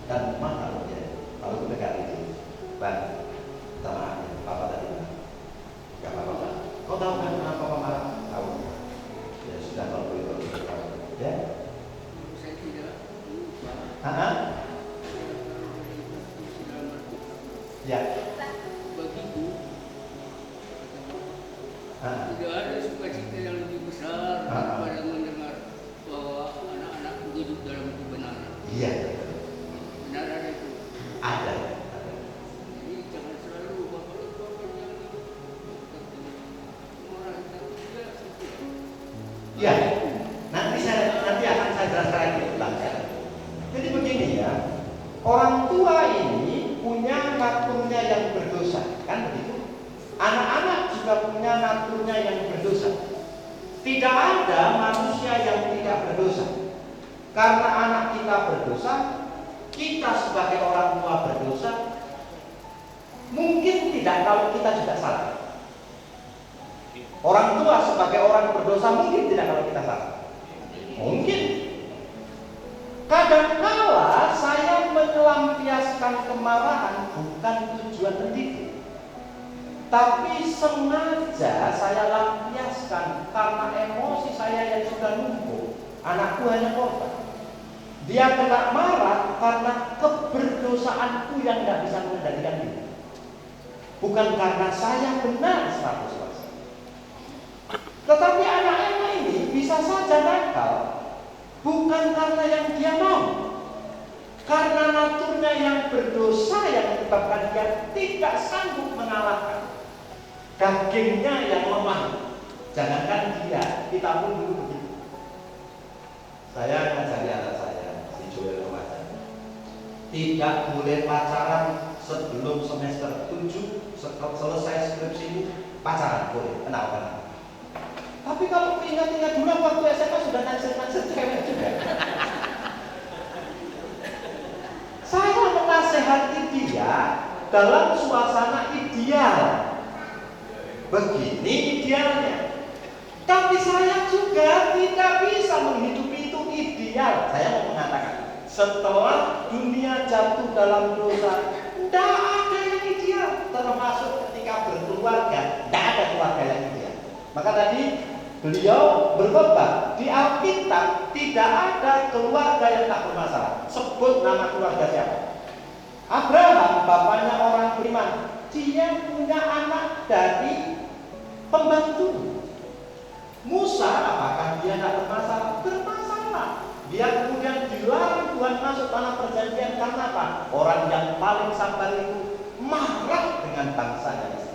dan mahal ya. Kalau kita ini, Bang, minta maaf ya, Papa tadi marah. Gak apa-apa. Kau tahu kan kenapa Papa marah? Tahu. Ya sudah, kalau begitu tahu. Ya. Saya tidak. Ya. Bagiku tidak ada sukacita yang lebih besar daripada mendengar bahwa anak-anak hidup dalam kebenaran. Iya. Benar ada itu. Ada. Jadi jangan selalu bapak-bapak yang orang tidak setia. Iya. Nanti akan saya jelaskan lagi ulang ya. Jadi begini ya, orang tua ini punya naturnya yang berdosa, kan begitu? Anak-anak juga punya naturnya yang berdosa. Tidak ada manusia yang tidak berdosa. Karena anak kita berdosa, kita sebagai orang tua berdosa. Mungkin tidak kalau kita juga salah. Orang tua sebagai orang berdosa mungkin tidak kalau kita salah. Mungkin. Kadangkala saya melampiaskan kemarahan bukan tujuan mendidik, tapi sengaja saya lampiaskan karena emosi saya yang sudah numpuk. Anakku hanya korban. Dia kena marah karena keberdosaanku yang tidak bisa mengendalikan diri. Bukan karena saya benar 100%. Tetapi anak-anak ini bisa saja nakal bukan karena yang dia mau, karena naturnya yang berdosa yang menyebabkan dia tidak sanggup mengalahkan dagingnya yang lemah. Jangankan dia, kita pun dulu begitu. Saya ngajari anak saya, si Joel remaja, tidak boleh pacaran sebelum semester 7 selesai skripsi ini. Pacaran boleh, kenal. Tapi kalau ingat-ingat dulu waktu SMA sudah naksir cewek juga. Saya menasehati dia dalam suasana ideal. Begini idealnya. Tapi saya juga tidak bisa menghidupi itu ideal. Saya mau mengatakan, setelah dunia jatuh dalam dosa, tidak ada yang ideal. Termasuk ketika berkeluarga, tidak ada keluarga yang ideal. Maka tadi beliau berkhotbah di Alkitab tidak ada keluarga yang tak bermasalah. Sebut nama keluarga siapa? Abraham, bapaknya orang beriman. Dia punya anak dari pembantu. Musa, apakah dia tak bermasalah? Bermasalah. Dia kemudian dilarang Tuhan masuk tanah perjanjian karena apa? Orang yang paling sabar itu marah dengan bangsanya.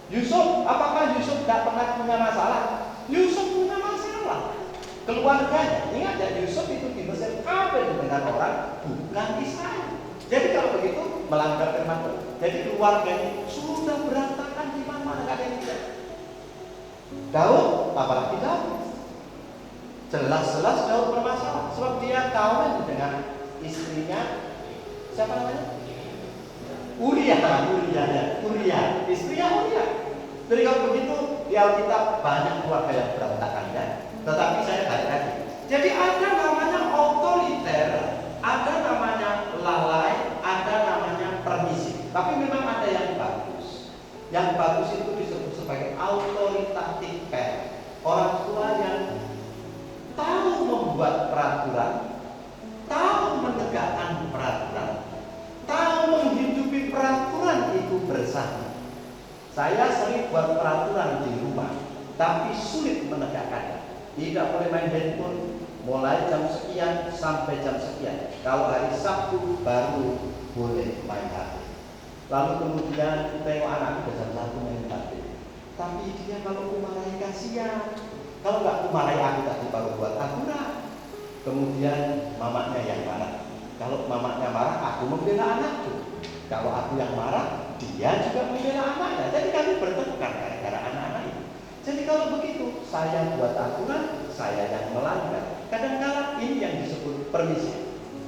Yusuf, apakah Yusuf tidak pernah punya masalah? Yusuf punya masalah. Keluarganya, ingat ya, Yusuf itu di Mesir kawin dengan orang bukan Israel. Jadi kalau begitu melanggar firman Tuhan. Jadi keluarganya sudah berantakan di mana-mana, nggak ada yang tidak. Daud, apalagi Daud. Jelas-jelas Daud bermasalah sebab dia kawin dengan istrinya siapa namanya? Uria, istrinya Uria. Jadi kalau begitu di Alkitab banyak keluarga yang berantakan ya. Tetapi saya balik lagi. Jadi ada namanya otoriter, ada namanya lalai, ada namanya permisif. Tapi memang ada yang bagus. Yang bagus itu disebut sebagai autoritatif parent. Orang tua yang tahu membuat peraturan, tahu menegakkan peraturan, tahu menghidupi peraturan itu bersama. Saya sering buat peraturan di rumah, tapi sulit menegakkannya. Tidak boleh main handphone mulai jam sekian sampai jam sekian. Kalau hari Sabtu baru boleh main HP. Lalu kemudian tengok anak ke jam 1 main HP. Tapi dia kalau kumarahi kasihan. Kalau nggak kumarahi aku tadi baru buat aturan. Kemudian mamanya yang marah. Kalau mamanya marah, aku membela anakku. Kalau aku yang marah, dia juga membela anaknya. Jadi kami bertengkar gara-gara anak-anak itu. Jadi kalau begitu, saya buat aturan, saya yang melanggar. Kadang-kadang ini yang disebut permisi,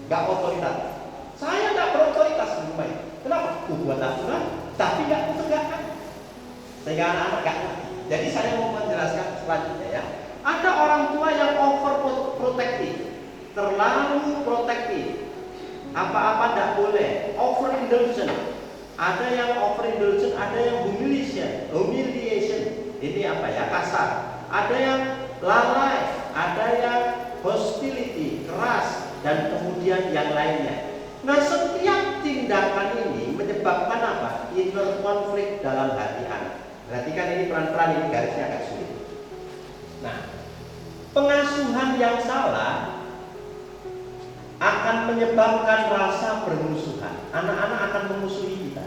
nggak otoritas. Saya nggak berotoritas di rumah ini. Kenapa? Aku buat aturan, tapi nggak kutegakkan. Sehingga anak-anak nggak ngerti. Jadi saya mau menjelaskan selanjutnya ya. Ada orang tua yang overprotective, terlalu protektif. Apa-apa tidak boleh, overindulgent. Ada yang overindulgent, ada yang humiliation. Ini apa ya, kasar. Ada yang lalai, ada yang hostility, keras, dan kemudian yang lainnya. Nah, setiap tindakan ini menyebabkan apa? Inner conflict dalam hati anak. Perhatikan ini pelan-pelan, ini garisnya agak sulit. Nah, pengasuhan yang salah akan menyebabkan rasa bermusuhan. Anak-anak akan memusuhi kita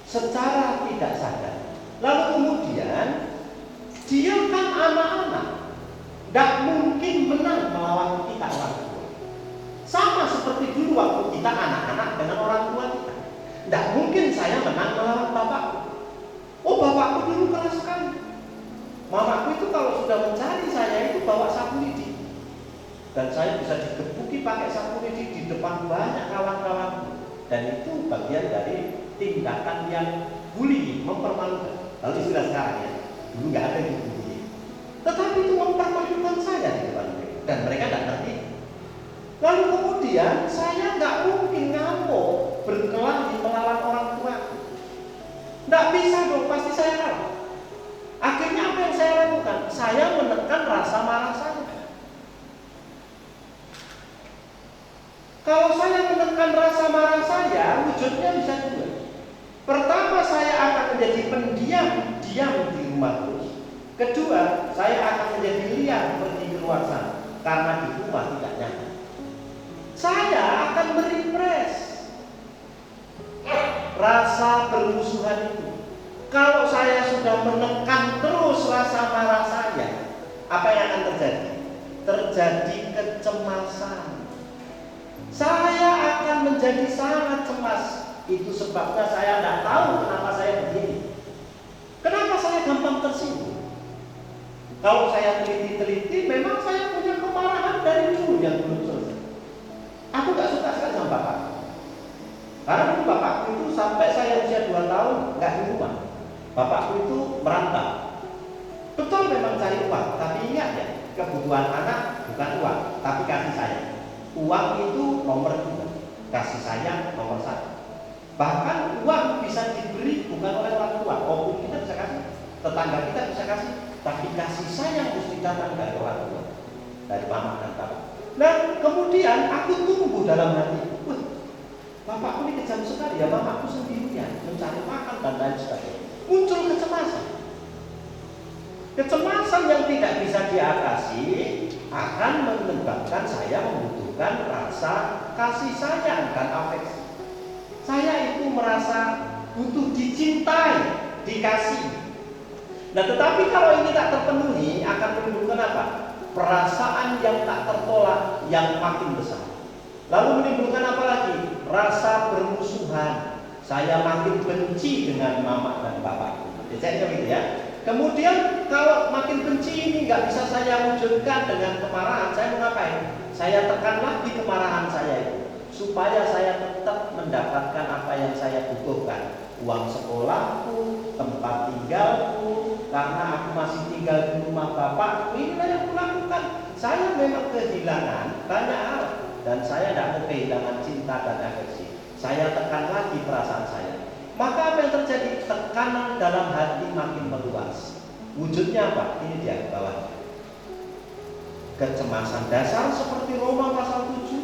secara tidak sadar. Lalu kemudian dia kan anak-anak, tidak mungkin menang melawan kita orang tua. Sama seperti dulu waktu kita anak-anak dengan orang tua kita. Tidak mungkin saya menang melawan bapakku. Oh, bapakku dulu keras sekali. Mamaku itu kalau sudah mencari saya itu bawa sapu lidi. Dan saya bisa digebuki pakai sapu lidi di depan banyak kawan-kawan. Dan itu bagian dari tindakan yang bullying, mempermalukan. Lalu istilah sekarang ya, dulu nggak ada yang bullying. Tetapi itu mempermalukan saya di depan mereka. Dan mereka nggak ngerti. Lalu kemudian saya nggak mungkin ngamuk berkelahi melawan orang tua. Nggak bisa dong, pasti saya kalah. Akhirnya apa yang saya lakukan? Saya menekan rasa marah saya. Kalau saya menekan rasa marah saya, wujudnya bisa dua. Pertama, saya akan menjadi diam di rumah terus. Kedua, saya akan menjadi liar pergi keluar sana karena di rumah tidak nyaman. Saya akan merepress rasa bermusuhan itu. Kalau saya sudah menekan terus rasa marah saya, apa yang akan terjadi? Terjadi kecemasan. Saya akan menjadi sangat cemas. Itu sebabnya saya tidak tahu kenapa saya begini. Kenapa saya gampang tersinggung? Kalau saya teliti-teliti, memang saya punya kemarahan dari dulu yang belum selesai. Aku gak suka sekali sama bapak. Karena dulu bapakku itu sampai saya usia 2 tahun gak di rumah. Bapakku itu merantau. Betul memang cari uang, tapi ingat ya, kebutuhan anak bukan uang, tapi kasih sayang. Uang itu nomor 2, kasih sayang nomor 1. Bahkan uang bisa diberi bukan oleh orang tua, walaupun kita bisa kasih, tetangga kita bisa kasih, tapi kasih sayang mesti datang dari orang tua, dari mama dan bapak. Dan kemudian aku tumbuh dalam hati, wah, bapakku ini kejam sekali ya, mamaku sendirian mencari makan dan lain sebagainya. Muncul kecemasan. Kecemasan yang tidak bisa diatasi akan menyebabkan saya membutuhkan rasa kasih sayang dan afeksi. Saya itu merasa butuh dicintai, dikasih. Nah, tetapi kalau ini tak terpenuhi akan menimbulkan apa? Perasaan yang tak tertolak yang makin besar. Lalu menimbulkan apa lagi? Rasa bermusuhan. Saya makin benci dengan mama dan bapakku. Biasanya begitu ya. Kemudian kalau makin benci ini nggak bisa saya wujudkan dengan kemarahan, saya mau ngapain? Saya tekan lagi kemarahan saya itu, supaya saya tetap mendapatkan apa yang saya butuhkan. Uang sekolahku, tempat tinggalku, karena aku masih tinggal di rumah bapak, inilah yang kulakukan. Saya memang kehilangan banyak hal, dan saya tidak mau kehilangan cinta dan afeksi. Saya tekan lagi perasaan saya. Maka apa yang terjadi? Tekanan dalam hati makin meluas. Wujudnya apa? Ini dia bawah. Kecemasan dasar seperti Roma pasal 7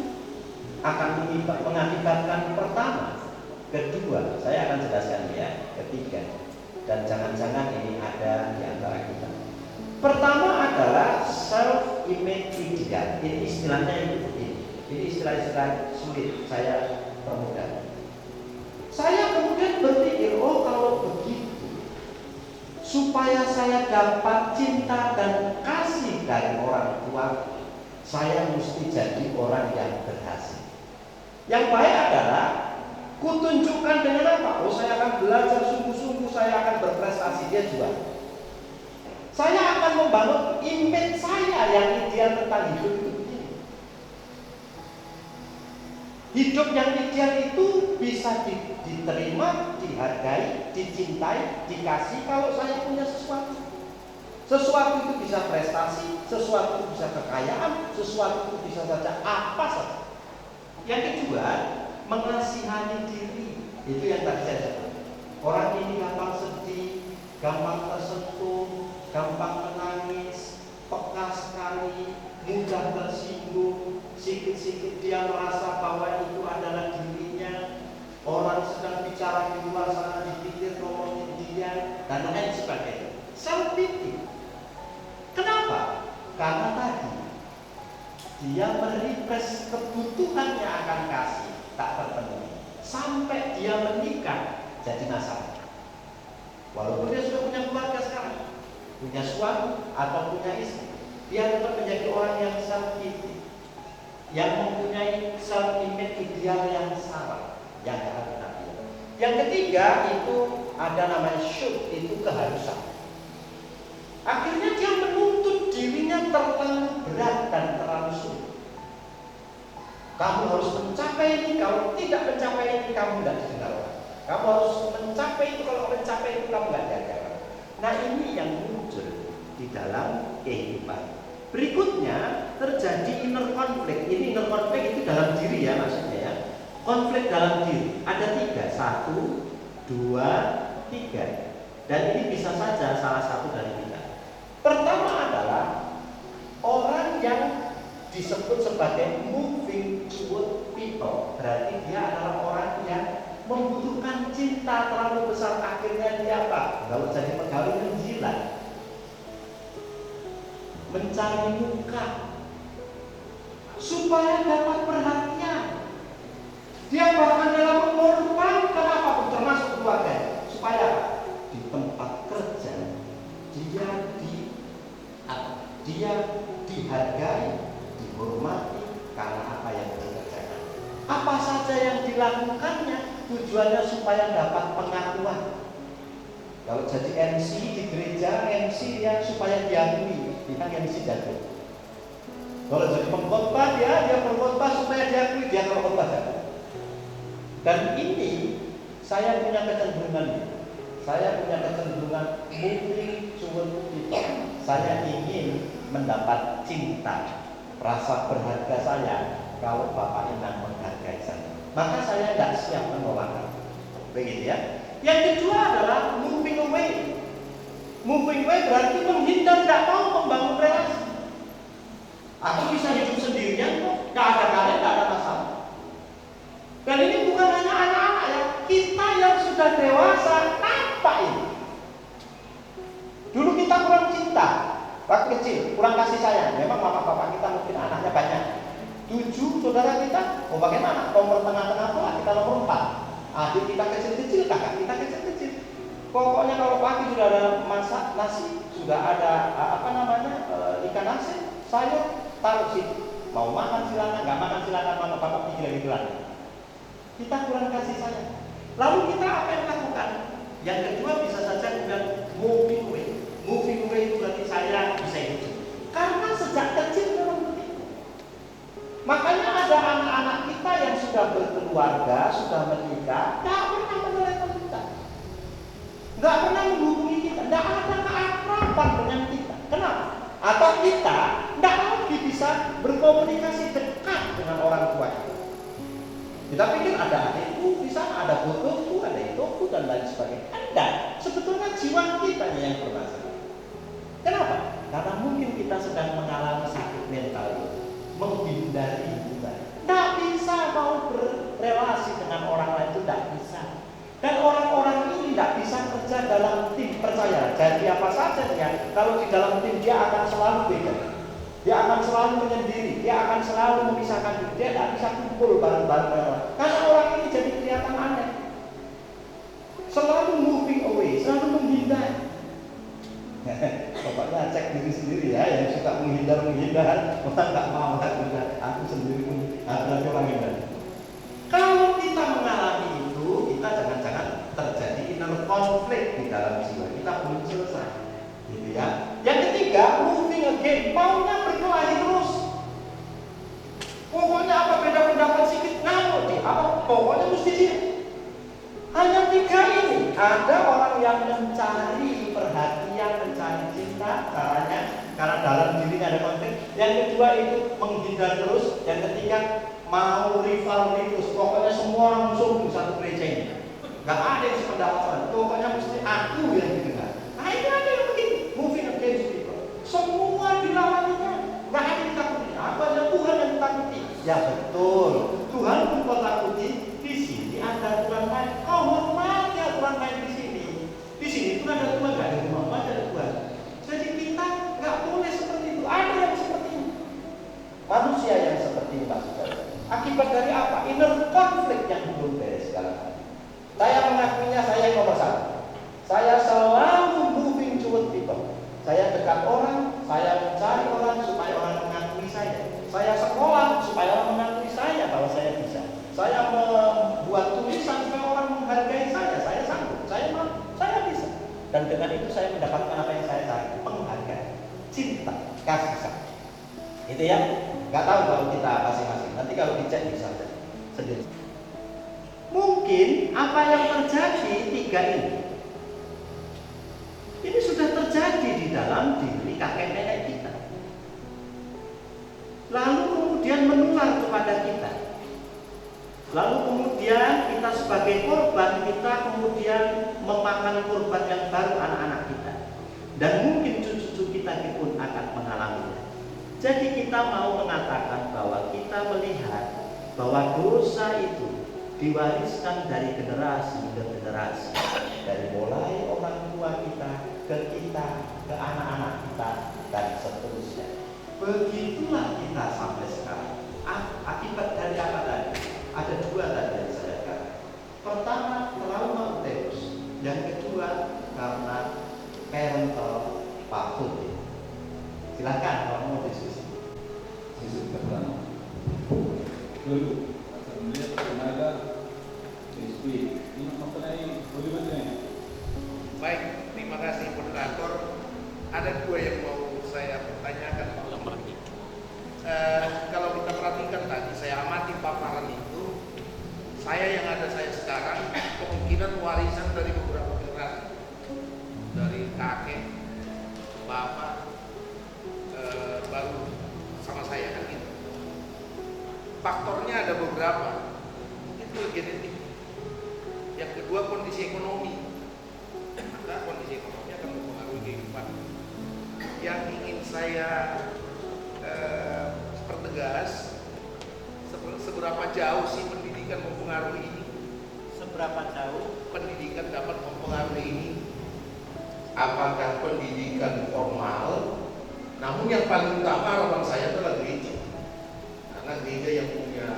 akan mengakibatkan pertama, kedua, saya akan jelaskan ya, ketiga, dan jangan-jangan ini ada di antara kita. Pertama adalah self image ideal. Ini istilahnya itu begini. Ini istilah-istilah sulit saya permudah. Saya kemudian berpikir, oh kalau begitu, supaya saya dapat cinta dan kasih dari orang tua, saya mesti jadi orang yang berhasil. Yang baik adalah kutunjukkan dengan apa? Oh, saya akan belajar sungguh-sungguh, saya akan berprestasi. Dia juga. Saya akan membangun image saya yang ideal tentang hidup itu. Hidup yang ideal itu bisa diterima, dihargai, dicintai, dikasih kalau saya punya sesuatu. Sesuatu itu bisa prestasi, sesuatu itu bisa kekayaan, sesuatu itu bisa saja apa saja. Yang kedua, mengasihani diri. Itu yang tadi saya sebut. Orang ini gampang sedih, gampang tersentuh, gampang menangis, peka sekali, mudah tersinggung. Sikit-sikit dia merasa bahwa itu adalah dirinya. Orang sedang bicara di luar sana dipikir ngomongin dia dan lain sebagainya. Self pity. Kenapa? Karena tadi dia merepress kebutuhannya akan kasih tak terpenuhi sampai dia menikah jadi masalah. Walaupun dia sudah punya keluarga sekarang, punya suami atau punya istri, dia tetap menjadi orang yang self pity, yang mempunyai self image ideal yang salah, yang benar. Yang ketiga itu ada namanya should, itu keharusan. Akhirnya dia menuntut dirinya terlalu berat dan terlalu sulit. Kamu harus mencapai ini, kalau tidak mencapai ini kamu tidak didengar orang. Kamu harus mencapai itu, kalau mencapai itu kamu tidak didengar. Nah ini yang muncul di dalam kehidupan. Berikutnya terjadi inner conflict. Ini inner conflict itu dalam diri ya maksudnya ya. Konflik dalam diri ada 3, 1, 2, 3. Dan ini bisa saja salah satu dari 3. Pertama adalah orang yang disebut sebagai moving toward people. Berarti dia adalah orang yang membutuhkan cinta terlalu besar. Akhirnya dia apa? Kalau jadi pegawai menjilat, mencari muka supaya dapat perhatian. Dia bahkan dalam mengorbankan apapun termasuk keluarga supaya di tempat kerja dia dihargai, dihormati karena apa yang dia kerjakan. Apa saja yang dilakukannya tujuannya supaya dapat pengakuan. Kalau jadi MC di gereja, MC ya supaya diakui, dia MC jago. Kalau jadi pengkhotbah dia berkhotbah supaya diakui, dia kalau khotbah jago. Dan ini saya punya kecenderungan, moving toward people. Saya ingin mendapat cinta, rasa berharga saya kalau Bapak Inang menghargai saya. Maka saya tidak siap menolak. Begitu ya. Yang kedua adalah moving away. Moving away berarti menghindar, tidak mau membangun relasi. Aku bisa hidup sendirian kok, tidak ada kalian, tidak ada masalah. Dan ini bukan hanya anak-anak ya, kita yang sudah dewasa, apa ini? Dulu kita kurang cinta, waktu kecil, kurang kasih sayang. Memang bapak-bapak kita mungkin anaknya banyak. 7 saudara kita, oh bagaimana? Nomor tengah-tengah pula kita nomor 4. Adik kita kecil-kecil, kakak kita kecil-kecil. Pokoknya kalau pagi sudah ada masak nasi, sudah ada ikan asin, sayur, taruh situ. Mau makan silakan, nggak makan silakan, mama bapak pergi lagi belanja. Kita kurang kasih sayang. Lalu kita apa yang lakukan? Yang kedua bisa saja kemudian moving away. berkeluarga, sudah menikah, nggak pernah menelepon kita, nggak pernah menghubungi kita, nggak ada keakraban dengan kita. Kenapa? Atau kita nggak lagi bisa berkomunikasi dekat dengan orang tua kita. Kita pikir ada adikku di sana, ada bodohku, ada itoku dan lain sebagainya. Enggak, sebetulnya jiwa kita yang bermasalah. Kenapa? Karena mungkin kita sedang mengalami sakit mental itu, menghindari hubungan. Tidak bisa mau berrelasi dengan orang lain itu tidak bisa. Dan orang-orang ini tidak bisa kerja dalam tim. Percaya, jadi apa saja dia, kalau di dalam tim dia akan selalu beda. Dia akan selalu menyendiri, dia akan selalu memisahkan diri, dia tidak bisa kumpul bareng-bareng orang. Karena orang ini jadi kelihatan aneh. Selalu moving away, selalu menghindar. Pokoknya cek diri sendiri ya, yang suka menghindar, orang nggak mau aku sendiri pun ada orang hindar. Kalau kita mengalami itu, kita jangan-jangan terjadi inner conflict di dalam jiwa kita belum selesai, gitu ya. Yang ketiga, moving again, maunya berkelahi terus. Pokoknya apa beda pendapat sedikit ngamuk dia, apa pokoknya mesti dia. Hanya tiga ini. Ada orang yang mencari perhatian, mencari cinta, caranya karena dalam dirinya ada konflik. Yang kedua itu menghindar terus. Yang ketiga mau rivalry terus. Pokoknya semua orang musuh di satu gereja ini. Gak ada yang sependapat. Pokoknya mesti aku yang didengar. Nah ini ada yang begini, moving against people. Semua dilawannya. Gak ada yang ditakuti. Apa ada Tuhan yang ditakuti? Ya betul. Tuhan pun kau takuti. Di sini ada Tuhan lain. Kau hormati aturan lain di sini. Di sini pun ada Tuhan, gak ada Muhammad, ada Tuhan. Jadi kita gak boleh seperti itu. Ada yang seperti ini. Manusia yang seperti ini maksudnya. Akibat dari apa? Inner conflict yang belum beres segala kali. Saya mengakuinya saya yang nomor satu. Saya selalu moving toward people. Saya dekat orang, saya mencari orang supaya orang mengakui saya. Saya sekolah supaya orang mengakui saya kalau saya bisa. Saya membuat tulisan supaya orang menghargai saya. Saya sanggup, saya bisa. Dan dengan itu saya mendapatkan apa yang saya cari, penghargaan, cinta, kasih sayang. Itu ya. Gak tahu kalau kita masing-masing. Nanti kalau dicek bisa saja sendiri. Mungkin apa yang terjadi tiga ini sudah terjadi di dalam diri kakek nenek kita. Lalu kemudian menular kepada kita. Lalu kemudian kita sebagai korban, kita kemudian memakan korban yang baru anak-anak kita. Dan mungkin cucu-cucu kita pun akan mengalaminya. Jadi kita mau mengatakan bahwa kita melihat bahwa dosa itu diwariskan dari generasi ke generasi. Dari mulai orang tua kita, ke anak-anak kita, dan seterusnya. Begitulah kita sampai sekarang. Akibat dari apa tadi? Ada dua tadi yang saya katakan. Pertama, trauma uterus. Yang kedua, karena parental fault. Silakan kalau mau diskusi. Diskusi pertama. Dulu, sebenarnya tenaga diskusi ini mengenai bagaimana? Baik, terima kasih moderator. Ada dua yang mau saya pertanyakan. Kalau kita perhatikan tadi, saya amati paparan itu. Saya yang ada saya sekarang kemungkinan warisan dari beberapa generasi, dari kakek, bapak, baru sama saya kan gitu. Faktornya ada beberapa. Itu genetik. Yang kedua kondisi ekonomi. Maka kondisi ekonomi akan mempengaruhi kehidupan. Yang ingin saya pertegas, seberapa jauh sih pendidikan mempengaruhi ini? Seberapa jauh Pendidikan dapat mempengaruhi ini? Apakah pendidikan formal? Namun yang paling utama harapan saya adalah gereja, karena gereja yang punya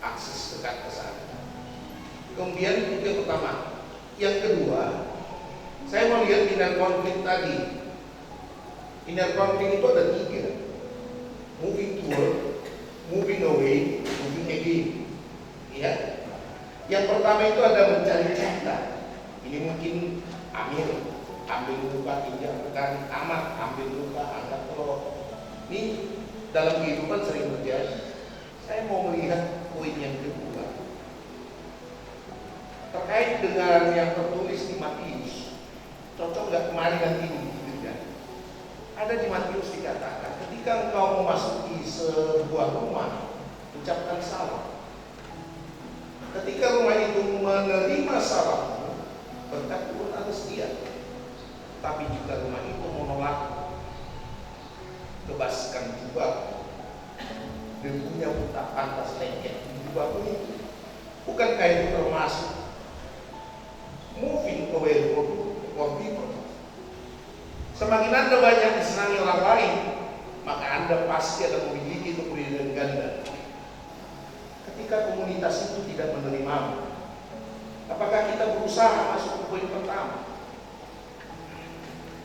akses dekat ke sana. Kemudian itu yang pertama. Yang kedua, saya melihat inner konflik tadi. Inner konflik itu ada tiga: moving toward, moving away, moving again. Ya. Yang pertama itu ada mencari cinta. Ini mungkin Amir ambil luka, tinggalkan amat, ambil luka, angkat telur. Ini dalam kehidupan sering terjadi. Saya mau melihat poin yang kedua. terkait dengan yang tertulis di Matius, cocok nggak kemarin nanti gitu kan? Ada di Matius dikatakan, ketika engkau memasuki sebuah rumah, ucapkan salam. Ketika rumah itu menerima salammu, berkat Tuhan atas dia. Tapi jika rumah itu menolak, kebaskan jubah, debunya pun tak pantas lengket di jubahmu itu. Bukankah itu termasuk moving away from people? Semakin Anda banyak disenangi orang lain, maka Anda pasti akan memiliki kepribadian ganda. Ketika komunitas itu tidak menerimamu, apakah kita berusaha masuk ke poin pertama?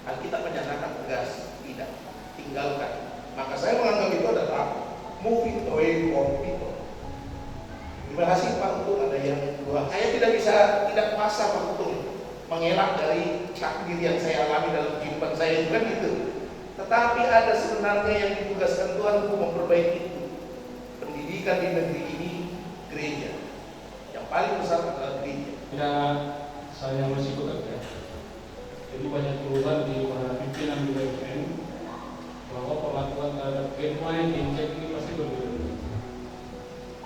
Alkitab menyatakan tegas, tidak, tinggalkan. Maka saya menganggap itu adalah moving away from people. Terima kasih Pak Untung, ada yang kedua. Saya tidak kuasa Pak Untung mengelak dari takdir yang saya alami dalam kehidupan saya, bukan itu. Tetapi ada sebenarnya yang ditugaskan Tuhan untuk memperbaiki itu. Pendidikan di negeri ini, gereja. Yang paling besar adalah gereja. Ya, saya masih bekerja. Jadi banyak keluhan di para pimpinan BUMN bahwa perlakuan terhadap Genway Injek ini pasti berbeda.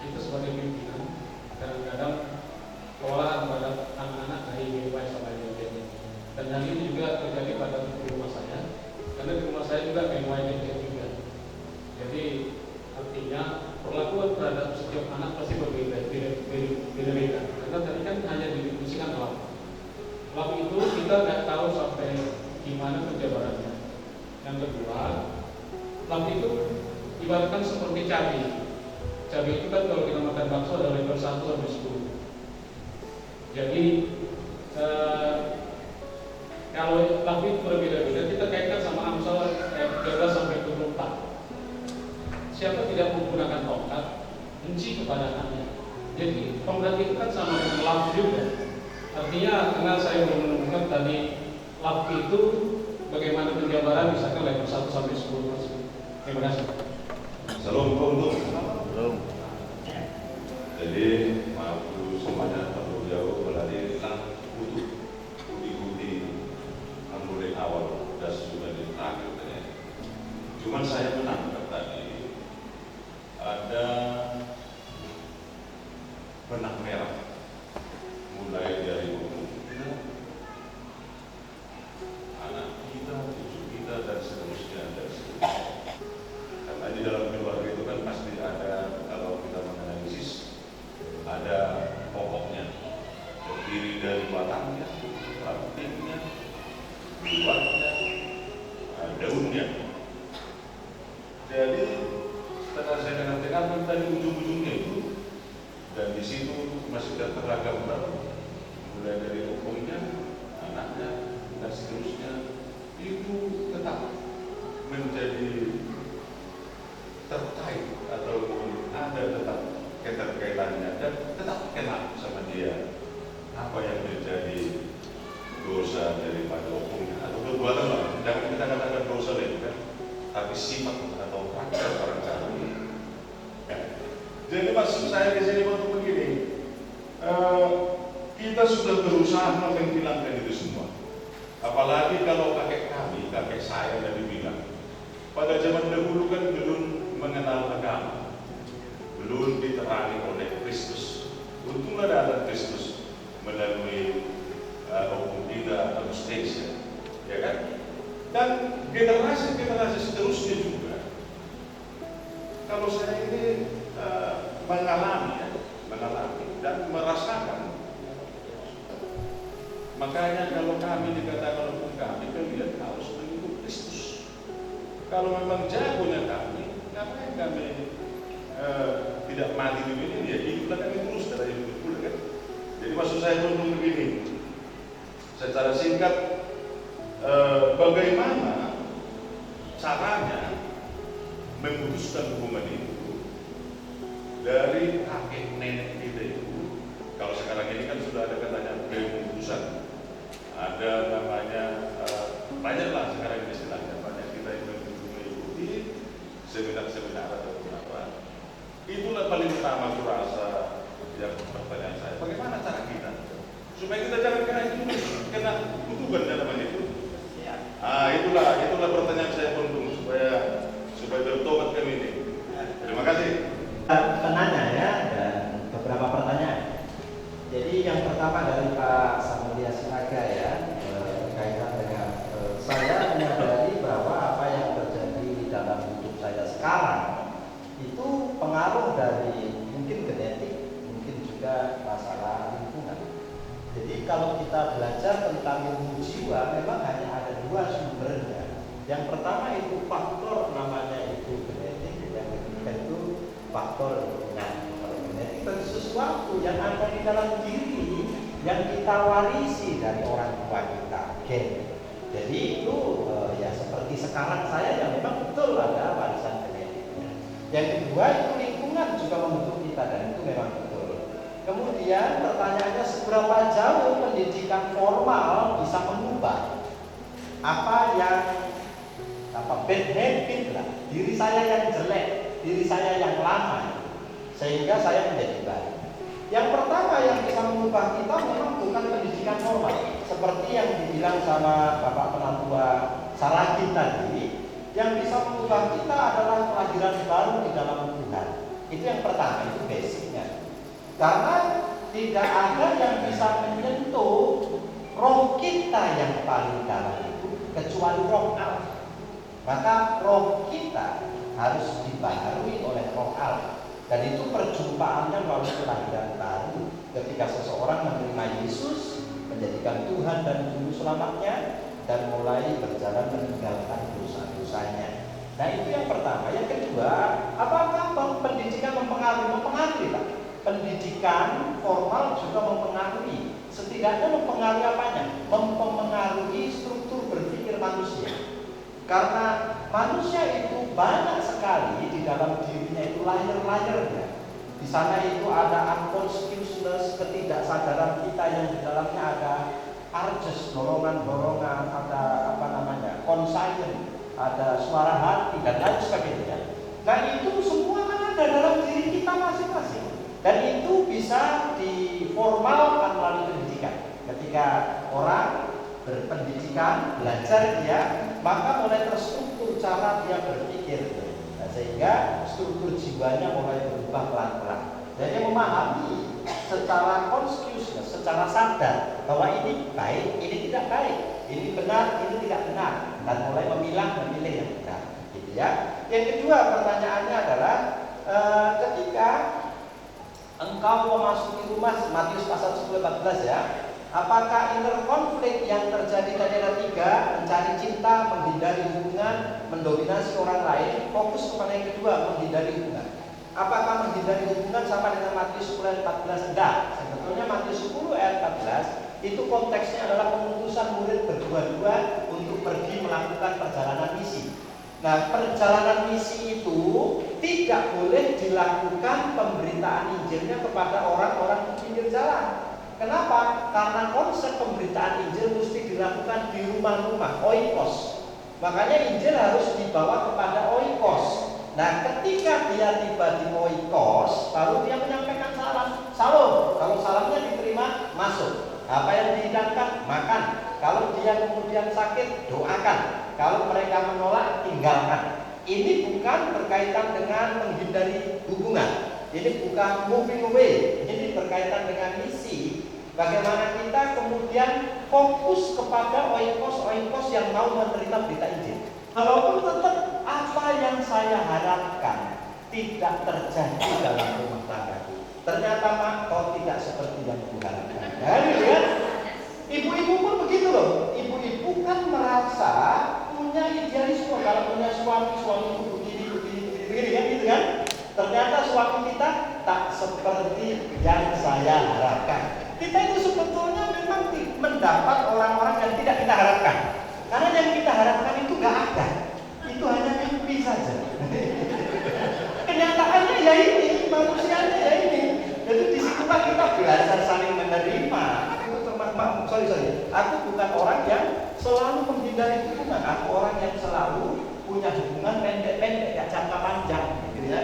Kita sebagai pimpinan kadang-kadang kewalahan pada anak-anak dari Genway sama Injek. Dan hal ini juga terjadi pada rumah saya, karena di rumah saya juga Genway Injek juga. Jadi artinya perlakuan terhadap setiap anak pasti berbeda-beda. Karena tadi kan hanya didefinisikan lab itu kita nggak tahu sampai gimana penjabarannya. Yang kedua, lab itu ibaratkan seperti cabai. Cabai itu kan kalau kita makan bakso ada level 1 sampai 10. Jadi kalau lab itu berbeda-beda, kita kaitkan sama Amsal 13 sampai 24. Siapa tidak menggunakan tongkat, benci kepada anaknya. Jadi tongkat itu kan sama dengan lab juga. Artinya karena saya belum menemukan tadi lab itu bagaimana penjabaran misalkan level 1 sampai 10 tersebut. Terima kasih. Salam untuk. Jadi maaf dulu semuanya terlalu jauh berarti tentang butuh ikuti mulai awal dan sudah di terakhir. Cuman saya menangkap tadi ada benang merah. Mulai dari umur kita, anak kita, cucu kita, dan seterusnya. Karena di dalam keluarga itu kan pasti ada, kalau kita menganalisis, ada pokoknya, terdiri dari batangnya, rantingnya, buahnya, daunnya. Jadi setelah saya dengar tadi ujung-ujungnya itu, dan di situ masih tergambar mulai dari pokoknya, anaknya, dan seterusnya, itu tetap menjadi terkait ataupun ada tetap keterkaitannya dan tetap kena sama dia apa yang menjadi dosa daripada hukumnya atau perbuatan lah. Jangan kita katakan dosa itu kan, tapi sifat atau karakter barangkali. Jadi maksud saya di sini untuk begini, kita sudah berusaha menghilangkan itu semua. Apalagi kalau kakek saya tadi bilang, pada zaman dahulu kan belum mengenal agama, belum diterangi oleh Kristus. Untunglah datang Kristus melalui hukum kita atau station, ya kan? Dan generasi seterusnya juga. Kalau saya ini mengalami dan merasakan, makanya kalau kami dikatakan hukum kami, kalian harus mengikut Kristus. Kalau memang jagonya kami, ngapain kami tidak mati di dunia? Ya hiduplah kami terus dari hidup, kan? Jadi maksud saya untuk begini, secara singkat, bagaimana caranya memutuskan hubungan itu dari kakek nenek kita itu. Kalau sekarang ini kan sudah ada katanya pemutusan, ada namanya banyaklah sekarang ini istilahnya, banyak kita yang mengikuti seminar-seminar atau apa. Itulah paling utama aku rasa yang pertanyaan saya, bagaimana cara kita supaya kita jangan kena kutukan dalam itu. Ya. Itulah pertanyaan saya penting supaya bertobat kami ini. Terima kasih. Penanya ya, dan beberapa pertanyaan. Jadi yang pertama dari Pak Samulia Sinaga ya, berkaitan dengan saya menyadari bahwa apa yang terjadi di dalam hidup saya sekarang itu pengaruh dari mungkin genetik, mungkin juga masalah lingkungan. Jadi kalau kita belajar tentang ilmu jiwa, memang hanya ada dua sumbernya. Yang pertama itu faktor namanya itu genetik, yang ketiga itu faktor lingkungan. Kalau genetik itu sesuatu yang ada di dalam diri yang kita warisi dari orang tua kita, gen. Jadi itu ya seperti sekarang saya yang memang betul ada warisan genetiknya. Yang kedua itu lingkungan juga membentuk kita dan itu memang betul. Kemudian pertanyaannya seberapa jauh pendidikan formal bisa mengubah apa yang bad habit lah, diri saya yang jelek, diri saya yang lama, sehingga saya menjadi baik. Yang pertama yang bisa mengubah kita memang bukan pendidikan formal, seperti yang dibilang sama Bapak Penatua Saragih tadi. Yang bisa mengubah kita adalah kelahiran baru di dalam Tuhan. Itu yang pertama, itu basicnya. Karena tidak ada yang bisa menyentuh roh kita yang paling dalam itu kecuali roh Allah. Maka roh kita harus dibaharui oleh roh Allah. Dan itu perjumpaannya melalui kelahiran baru. Ketika seseorang menerima Yesus, menjadikan Tuhan dan Juru Selamatnya, dan mulai berjalan meninggalkan dosa-dosanya. Nah itu yang pertama. Yang kedua, apakah pendidikan mempengaruhi? Mempengaruhi Pak. Pendidikan formal juga mempengaruhi. Setidaknya mempengaruhi apanya? Mempengaruhi struktur berpikir manusia. Karena manusia itu banyak sekali di dalam dirinya itu layer-layernya. Di sana itu ada unconsciousness, ketidaksadaran kita yang di dalamnya ada urges, dorongan-dorongan, ada conscience, ada suara hati dan lain sebagainya. Nah itu semua kan ada dalam diri kita masing-masing. Dan itu bisa diformalkan melalui pendidikan. Ketika orang berpendidikan, belajar dia, maka mulai terstruktur cara dia berpikir. Nah, sehingga struktur jiwanya mulai berubah pelan-pelan. Jadi memahami secara consciousness, secara sadar bahwa ini baik, ini tidak baik, ini benar, ini tidak benar, dan mulai memilih yang benar. Gitu ya. Yang kedua pertanyaannya adalah ketika engkau memasuki rumah, Matius pasal 10:14 ya. Apakah inner konflik yang terjadi tadi ada 3, mencari cinta, menghindari hubungan, mendominasi orang lain, fokus kepada yang kedua, menghindari hubungan. Apakah menghindari hubungan sama dengan Matius 10:14? Enggak. Sebetulnya Matius 10:14 itu konteksnya adalah pengutusan murid berdua-dua untuk pergi melakukan perjalanan misi. Nah, perjalanan misi itu tidak boleh dilakukan pemberitaan Injilnya kepada orang-orang di pinggir jalan. Kenapa? Karena konsep pemberitaan Injil mesti dilakukan di rumah-rumah, oikos. Makanya Injil harus dibawa kepada oikos. Nah, ketika dia tiba di oikos, baru dia menyampaikan salam. Salam. Kalau salamnya diterima, masuk. Apa yang dihidangkan, makan. Kalau dia kemudian sakit, doakan. Kalau mereka menolak, tinggalkan. Ini bukan berkaitan dengan menghindari hubungan. Ini bukan moving away. Ini berkaitan dengan misi. Bagaimana kita kemudian fokus kepada oikos yang mau menerima berita Injil. Walaupun tetap apa yang saya harapkan tidak terjadi dalam rumah tanggaku. Ternyata mak, kau tidak seperti yang kuharapkan. Jadi lihat, ibu-ibu pun begitu loh. Ibu-ibu kan merasa punya idealisme. Kalau punya suami itu begini kan, gitu kan. Ternyata suami kita tak seperti yang saya harapkan. Kita itu sebetulnya memang mendapat orang-orang yang tidak kita harapkan. Karena yang kita harapkan itu gak ada. Itu hanya mimpi saja. Kenyataannya ya ini, manusianya ya ini. Jadi disitulah kita belajar saling menerima. Itu sorry. Aku bukan orang yang selalu menghindari hubungan. Aku orang yang selalu punya hubungan pendek-pendek, gak jangka panjang, gitu ya.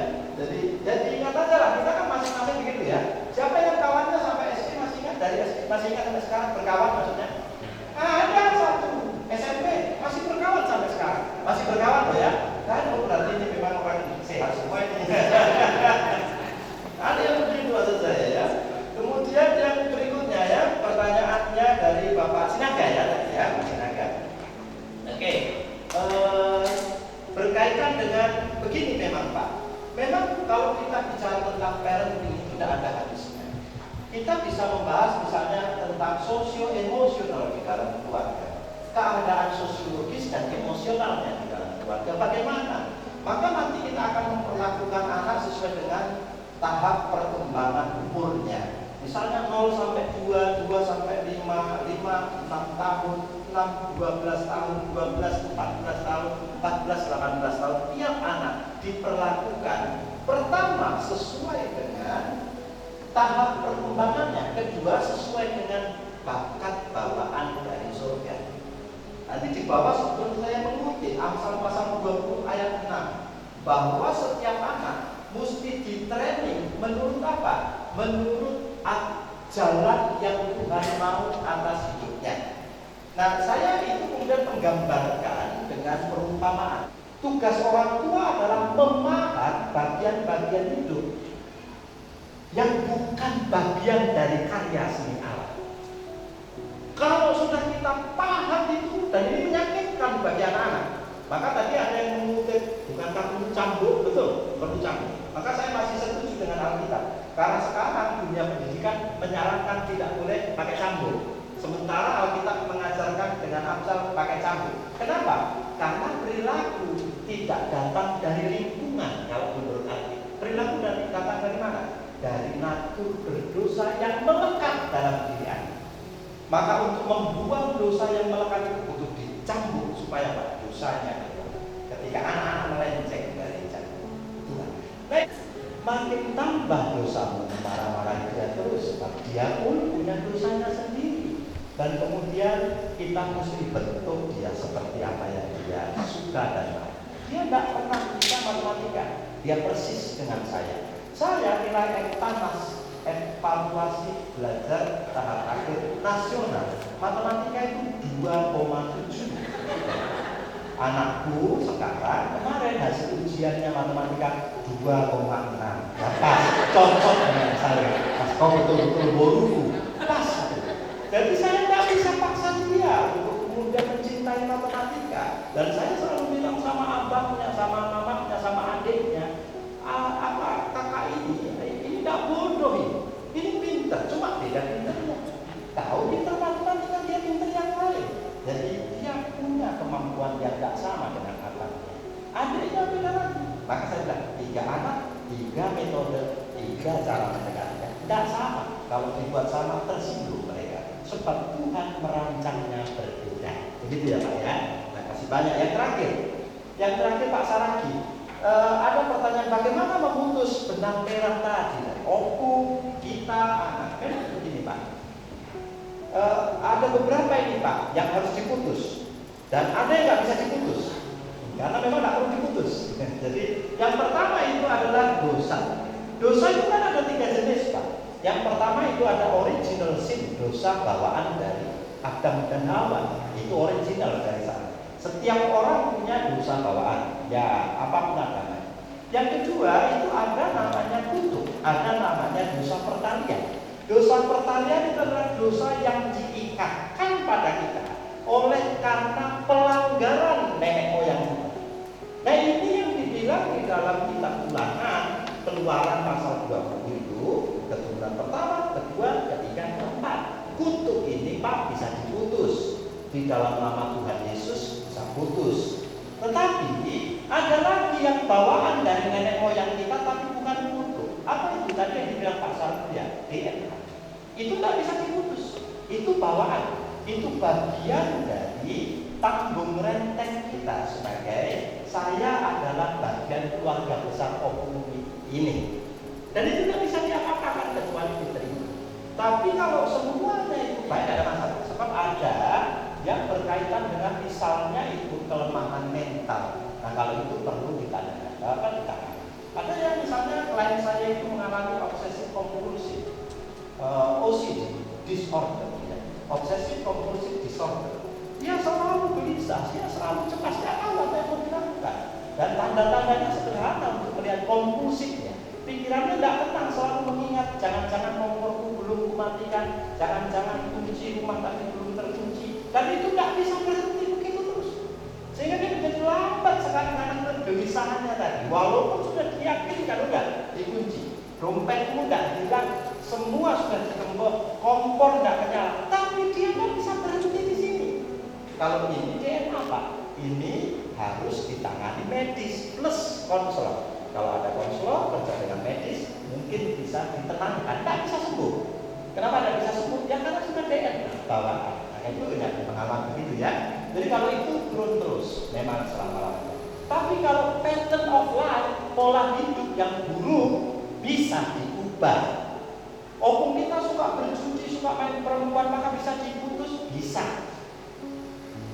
Jadi ingat aja lah, kita kan masing-masing begitu ya. Siapa yang kawannya sampai SD masih ingat dari SD masih ingat sampai sekarang berkawan maksudnya? Ada satu SMP masih berkawan sampai sekarang, masih berkawan loh ya. Kan berarti ini memang orang sehat semua ini. Ada yang begitu maksud saya ya. Kemudian yang berikutnya ya, pertanyaannya dari Bapak Sinaga ya, ya Pak Sinaga. Oke, berkaitan dengan begini memang Pak. Memang kalau kita bicara tentang parenting itu tidak ada habisnya. Kita bisa membahas misalnya tentang sosio-emosional di dalam keluarga, keadaan sosiologis dan emosionalnya di dalam keluarga bagaimana. Maka nanti kita akan memperlakukan anak sesuai dengan tahap perkembangan umurnya. Misalnya 0 sampai 2, 2 sampai 5, 5, 6 tahun, 6, 12 tahun, 12, 14 tahun, 14, 18 tahun. Tiap anak diperlakukan pertama sesuai dengan tahap perkembangannya, kedua sesuai dengan bakat bawaan dari surga. Nanti di bawah sebelum saya mengutip Amsal pasal 20 ayat 6 bahwa setiap anak mesti di-training menurut apa? Menurut jalan yang Tuhan mau atas hidupnya. Nah, saya itu kemudian menggambarkan dengan perumpamaan. Tugas orang tua adalah memahat bagian-bagian hidup yang bukan bagian dari karya seni alam. Kalau sudah kita paham itu, dan ini menyakitkan bagi anak-anak. Maka tadi ada yang mengutip, bukankah perlu cambuk? Betul, perlu cambuk. Maka saya masih setuju dengan Alkitab. Karena sekarang dunia pendidikan menyarankan tidak boleh pakai cambuk. Sementara Alkitab mengajarkan dengan Amsal pakai cambuk. Kenapa? Karena perilaku tidak datang dari lingkungan kalau menurut Alkitab. Perilaku datang dari mana? Dari natur berdosa yang melekat dalam diri anak. Maka untuk membuang dosa yang melekat itu butuh dicambuk supaya apa? Dosanya ketika anak-anak melenceng dari jalan Tuhan. Baik, makin tambah dosamu marah-marah dia terus, sebab dia pun punya dosanya sendiri. Dan kemudian kita mesti bentuk dia seperti apa yang dia suka dan mau. Dia tidak pernah bisa matematika, dia persis dengan saya. Saya nilai ektanas, evaluasi belajar tahap akhir nasional matematika itu 2,7. Anakku sekarang kemarin hasil ujiannya matematika 2,6. Ya pas, cocok dengan saya. Pas kau betul-betul boruku, pas. Jadi saya tidak bisa paksa dia untuk kemudian mencintai matematika. Dan saya selalu bilang sama abangnya, sama mamanya, sama adiknya, kakak ini tidak bodoh ini pintar, cuma beda pintarnya. Tahu pintar matematika, dia pintar yang lain. Jadi dia punya kemampuan yang tidak sama dengan abangnya. Adiknya beda lagi. Maka saya bilang 3 anak, 3 metode, 3 cara mendekatnya. Tidak sama. Kalau dibuat sama tersinggung mereka. Sebab Tuhan merancangnya berbeda. Begitu ya Pak ya. Terima kasih banyak. Yang terakhir Pak Saragi. Ada pertanyaan bagaimana memutus benang merah tadi dari opung, kita, anak. Kan begini Pak. Ada beberapa ini Pak yang harus diputus dan ada yang nggak bisa diputus karena memang nggak perlu diputus. Jadi yang pertama itu adalah dosa. Dosa itu kan ada 3 jenis Pak. Yang pertama itu ada original sin, dosa bawaan dari Adam dan Hawa. Itu original dari sana. Setiap orang punya dosa bawaan, ya apapun agamanya. Yang kedua itu ada namanya kutuk, ada namanya dosa pertalian. Dosa pertalian itu adalah dosa yang diikatkan pada kita oleh karena pelanggaran nenek moyang kita. Nah ini yang dibilang di dalam kitab Ulangan, Keluaran pasal 20 itu keturunan pertama, kedua, ketiga, keempat. Kutuk ini Pak bisa diputus di dalam nama Tuhan Yesus bisa putus. Tetapi ada lagi yang bawaan dari nenek moyang kita tapi bukan kutuk. Apa itu tadi yang dibilang Pak Sardia? DNA. Itu tidak bisa diputus. Itu bawaan. Itu bagian dari tanggung renteng kita sebagai saya adalah bagian keluarga besar opung ini. Dan itu tidak bisa diapa-apakan kecuali diterima. Tapi kalau semuanya itu baik ada masalah. Sebab ada yang berkaitan dengan misalnya itu kelemahan mental. Nah kalau itu perlu ditanyakan. Ada yang misalnya klien saya itu mengalami obsesif kompulsif, OCD. disorder, ya. Obsesif kompulsif disorder. Dia selalu gelisah, dia selalu cemas, dia tahu apa yang mau dilakukan. Dan tanda-tandanya sederhana untuk melihat kompulsifnya. Pikirannya tidak tenang, selalu mengingat, jangan-jangan nomorku belum kumatikan, jangan-jangan kunci rumah tadi belum terkunci. Dan itu tidak bisa berhenti begitu terus. Sehingga dia menjadi lambat sekarang karena kegelisahannya tadi. Walaupun sudah diyakini kalau enggak dikunci, dompetmu tidak hilang, semua sudah digembok, kompor tidak kenyala, tapi dia tidak bisa berhenti di sini. Kalau ini DNA apa? Ini harus ditangani medis plus konselor. Kalau ada konselor kerja dengan medis, mungkin bisa ditenangkan, tidak bisa sembuh. Kenapa tidak bisa sembuh? Ya karena sudah DNA bawaan. Nah, itu dengan pengalaman begitu ya. Jadi kalau itu turun terus, memang selama-lamanya. Tapi kalau pattern of life, pola hidup yang buruk bisa diubah. Opung kita suka berjudi, suka main perempuan, maka bisa diputus? Bisa.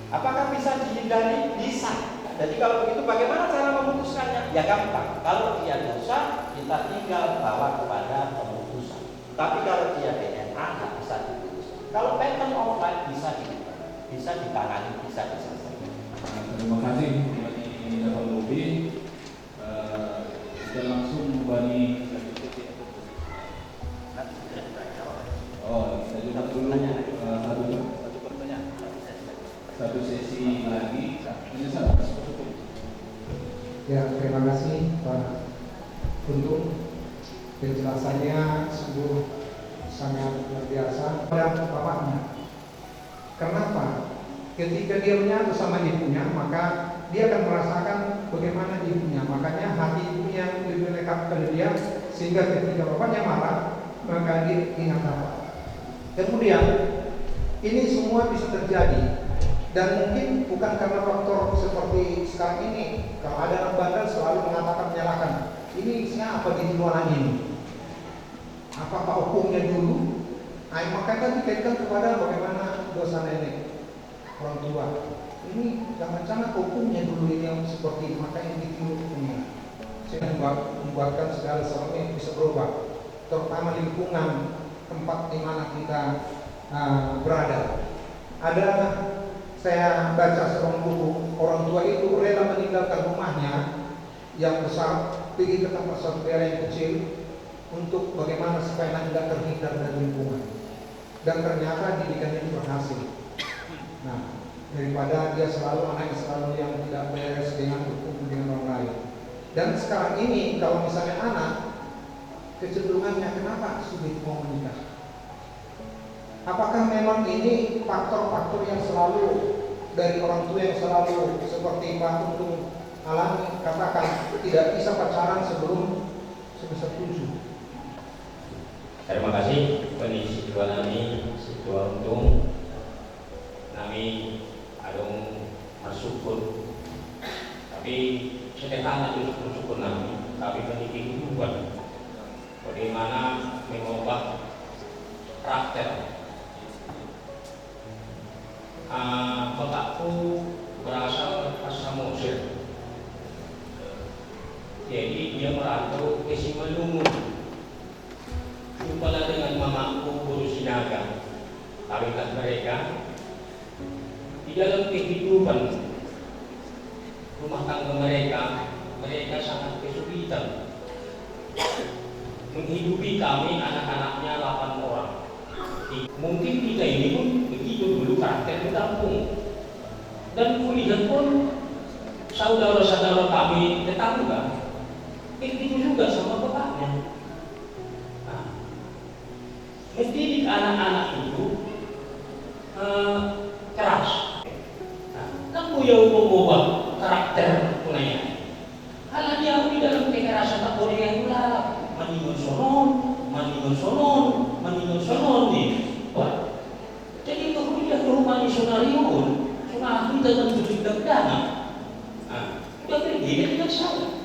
Apakah bisa dihindari? Bisa. Jadi kalau begitu bagaimana cara memutuskannya? Ya gampang. Kalau dia dosa, kita tinggal bawa kepada pemutusan. Tapi kalau dia DNA, tidak bisa diputus. Kalau pattern of life bisa diubah, bisa ditangani, bisa diselesaikan. Terima kasih Bapak Bobi. Kita langsung membani. Saya juga dulu satu sesi lagi. Ini Ya, terima kasih Pak untuk penjelasannya, sungguh sangat luar biasa. Dan bapaknya, kenapa? Ketika dia menyatu sama ibunya, maka dia akan merasakan bagaimana ibunya. Makanya hati ibunya lebih lekat pada dia, sehingga ketika bapaknya marah, maka dia ingat apa. Kemudian ini semua bisa terjadi. Dan mungkin bukan karena faktor seperti sekarang ini. Kalau ada anak bandel selalu mengatakan menyalahkan. Ini siapa di luaran ini? Apakah hukumnya dulu? Maka dikaitkan kepada bagaimana dosa nenek orang tua. Ini jangan-jangan hukumnya dulu ini yang seperti ini. Maka yang itu hukumnya. Saya membuatkan segala sesuatu bisa berubah. Terutama lingkungan tempat di mana kita berada. Ada saya baca seorang buku, orang tua itu rela meninggalkan rumahnya yang besar, pergi ke tempat saudara yang kecil untuk bagaimana supaya anak tidak terhindar dari lingkungan. Dan ternyata didikan itu berhasil. Nah, daripada dia selalu anak selalu yang tidak beres dengan berkumpul dengan orang lain. Dan sekarang ini kalau misalnya anak kecenderungannya kenapa sulit mau menikah? Apakah memang ini faktor-faktor yang selalu dari orang tua yang selalu seperti Pak Untung alami, katakan tidak bisa pacaran sebelum semester 7? Terima kasih pengisi dua nami, Sidua Untung, nami adung bersyukur. Tapi sederhana itu bersyukur nami, tapi pendidik kehidupan. Bagaimana mengubah karakter. Bapakku berasal dari Samosir, jadi dia merantau ke Simalungun. Jumpalah dengan mamaku Guru Sinaga. Kawinlah mereka di dalam kehidupan rumah tangga mereka sangat kesulitan menghidupi kami anak-anaknya 8 orang. Mungkin kita ini pun begitu dulu karakter di kampung. Dan kulihat pun saudara-saudara kami tetangga begitu juga sama bapaknya. Nah, mendidik anak-anak itu keras. Nah, kamu yang mengubah karakter punanya. Halah dia di dalam kekerasan tak boleh yang ulah maningon sonon nih. Wah, jadi kemudian rumah misionario pun cuma kita tentu dana. Nah, sudah pergi dengan saya.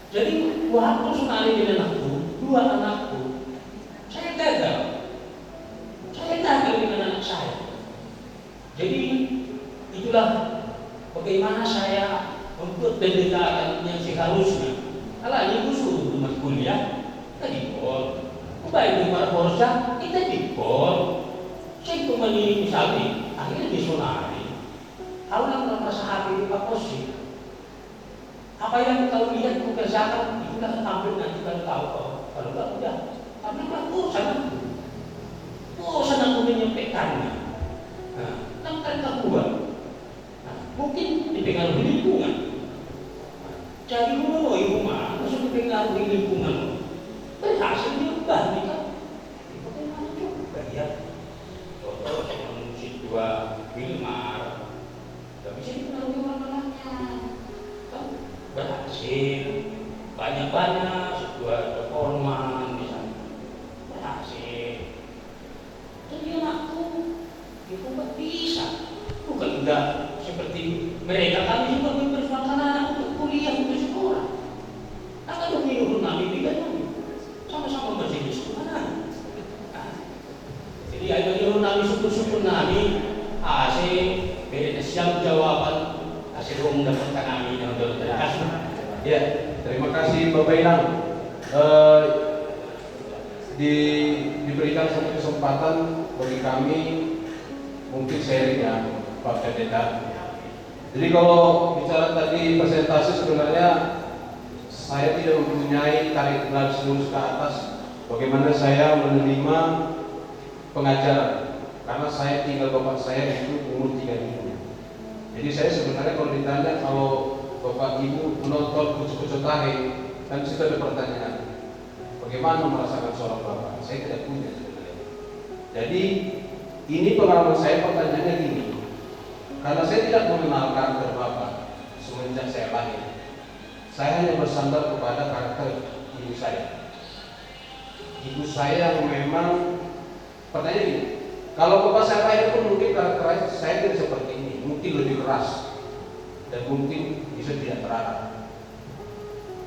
Jadi waktu sunari dengan anakku, 2 anakku, saya gagal dengan anak saya. Jadi itulah bagaimana saya untuk pendekatan yang seharusnya. Kalau ibu suruh rumah kuliah, kita dipol. Baik di para borsa, kita dipol. Cek kembali misalnya, akhirnya misionari. Kalau dalam masa hati Pak Kosi, apa yang kalau lihat kerjakan itu kan tampil nanti kalau tahu kalau nggak udah, karena kan bosan aku menyampaikannya. Nah, kan keluar. Nah, mungkin dipengaruhi lingkungan. Jadi rumah langsung dipengaruhi lingkungan. Berhasil juga nih kan? Bagaimana juga ya? Contoh musik dua Wilmar, gak bisa dipengaruhi orang-orangnya. Kan berhasil, banyak-banyak sebuah performan misalnya berhasil. Jadi anakku itu nggak bisa, bukan enggak seperti mereka kami juga memperjuangkan anak untuk kuliah untuk sekolah. Nah kalau menurut Nabi tidak sama-sama majelis kemana? Jadi ayo menurut Nabi syukur Nabi, beda siap jawaban hasil mendapatkan Nabi yang terima kasih. Ya, terima kasih Bapak Inang. Diberikan satu kesempatan bagi kami mungkin sharing ya Pak Pendeta. Jadi kalau bicara tadi presentasi sebenarnya saya tidak mempunyai tarik garis lurus ke atas bagaimana saya menerima pengajaran karena saya tinggal bapak saya itu umur 3 minggu. Jadi saya sebenarnya kalau ditanya kalau bapak ibu menonton kucu-kucu tahe kan situ ada pertanyaan bagaimana merasakan suara bapak? Saya tidak punya sebenarnya. Jadi ini pengalaman saya pertanyaannya gini. Karena saya tidak mengenal karakter bapak semenjak saya lahir. Saya hanya bersandar kepada karakter ibu saya. Ibu saya yang memang pertanyaan ini. Kalau bapak saya lahir pun mungkin karakter saya tidak seperti ini. Mungkin lebih keras dan mungkin bisa tidak terarah.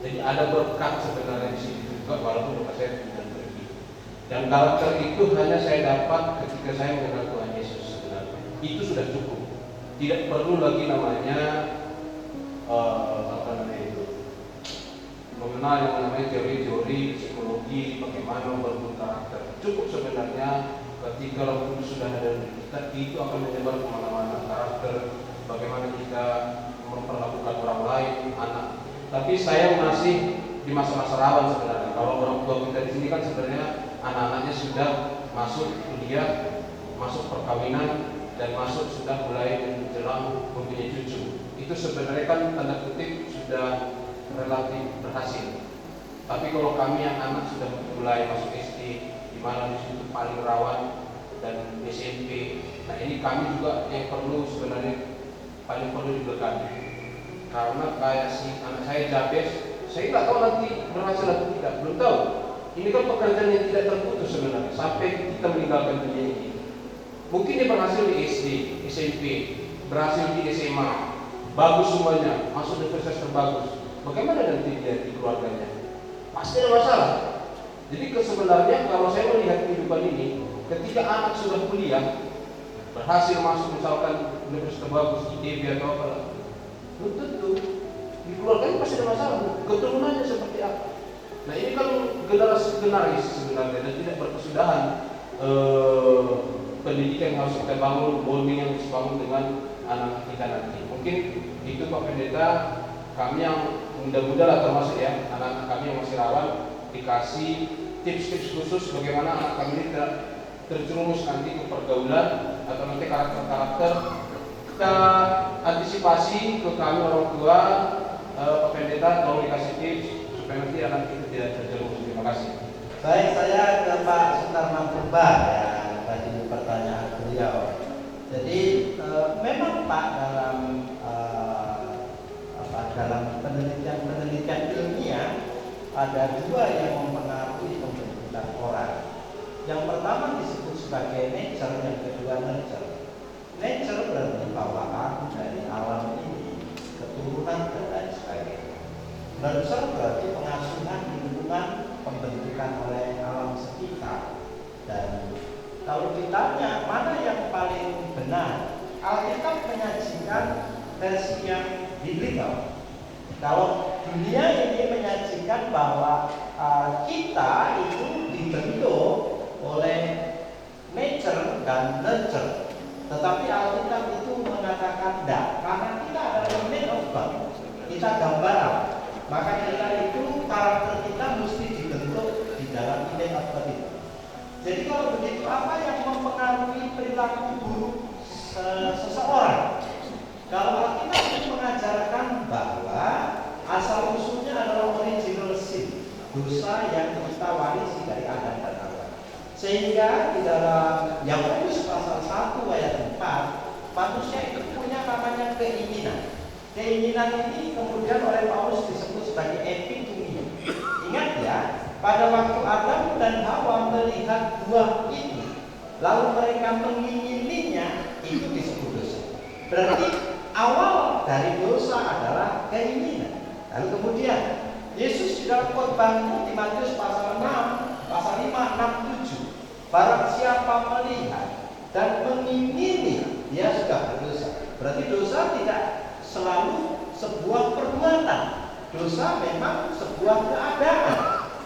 Jadi ada berkat sebenarnya di sini juga walaupun bapak saya tidak pergi. Dan karakter itu hanya saya dapat ketika saya mengenal Tuhan Yesus sebenarnya. Itu sudah cukup. Tidak perlu lagi namanya mengenal yang namanya teori-teori psikologi bagaimana membangun karakter. Cukup sebenarnya ketika Roh Kudus sudah ada di kita, itu akan menyebar kemana-mana karakter, bagaimana kita memperlakukan orang lain, anak. Tapi saya masih di masa-masa rawan sebenarnya. Kalau orang tua kita di sini kan sebenarnya anak-anaknya sudah masuk kuliah, masuk perkawinan, dan masuk sudah mulai menjelang mempunyai cucu. Itu sebenarnya kan tanda kutip sudah relatif berhasil. Tapi kalau kami yang anak sudah mulai masuk SD, di mana di situ paling rawan dan SMP. Nah ini kami juga yang perlu sebenarnya paling perlu dibekali. Karena kayak si anak saya Jabes, saya nggak tahu nanti berhasil atau tidak, belum tahu. Ini kan pekerjaan yang tidak terputus sebenarnya sampai kita meninggalkan dunia ini. Mungkin dia berhasil di SD, SMP, berhasil di SMA, bagus semuanya, masuk universitas terbagus. Bagaimana nanti dia di keluarganya? Pasti ada masalah. Jadi sebenarnya kalau saya melihat kehidupan ini, ketika anak sudah kuliah, berhasil masuk misalkan universitas terbagus, ITB atau apa, belum tentu di keluarganya pasti ada masalah. Keturunannya seperti apa? Nah ini kan generalis sebenarnya dan tidak berkesudahan. Pendidikan yang harus kita bangun, bonding yang harus bangun dengan anak kita nanti. Mungkin itu Pak Pendeta, kami yang muda-muda lah termasuk ya, anak-anak kami yang masih rawan dikasih tips-tips khusus bagaimana anak kami ini tidak terjerumus nanti ke pergaulan atau nanti karakter-karakter. Kita antisipasi ke kami orang tua, Pak Pendeta, tolong dikasih tips supaya nanti anak kita tidak terjerumus. Terima kasih. Baik, saya ke Pak Sutarman Purba ya. Tadi pertanyaan beliau. Jadi memang Pak dalam penelitian ilmiah ada dua yang mempengaruhi pembentukan orang. Yang pertama disebut sebagai nature, yang kedua nurture. Nature berarti bawaan dari alam ini, keturunan dan lain sebagainya. Nurture berarti pengasuhan lingkungan, pembentukan oleh alam sekitar. Dan kalau ditanya mana yang paling benar, Alkitab menyajikan versi yang biblical. Kalau dunia ini menyajikan bahwa kita itu dibentuk oleh nature dan nurture. Tetapi Alkitab itu mengatakan tidak, karena kita adalah image of God. Kita gambar Allah. Maka kita itu karakter kita mesti dibentuk di dalam image of God itu. Jadi kalau begitu, apa yang mempengaruhi perilaku buruk seseorang? Kalau Alkitab itu mengajarkan bahwa asal usulnya adalah original sin, dosa yang kita warisi dari Adam dan Hawa. Sehingga di dalam Yakobus pasal 1 ayat 4, manusia itu punya namanya keinginan. Keinginan ini kemudian oleh Paulus disebut sebagai epithumia. Ingat ya, pada waktu Adam dan Hawa melihat buah itu, lalu mereka mengingininya, itu disebut dosa. Berarti awal dari dosa adalah keinginan. Lalu kemudian Yesus di dalam khotbahnya di Matius pasal 6, pasal 5, 6, 7, barang siapa melihat dan mengingini, dia sudah berdosa. Berarti dosa tidak selalu sebuah perbuatan. Dosa memang sebuah keadaan.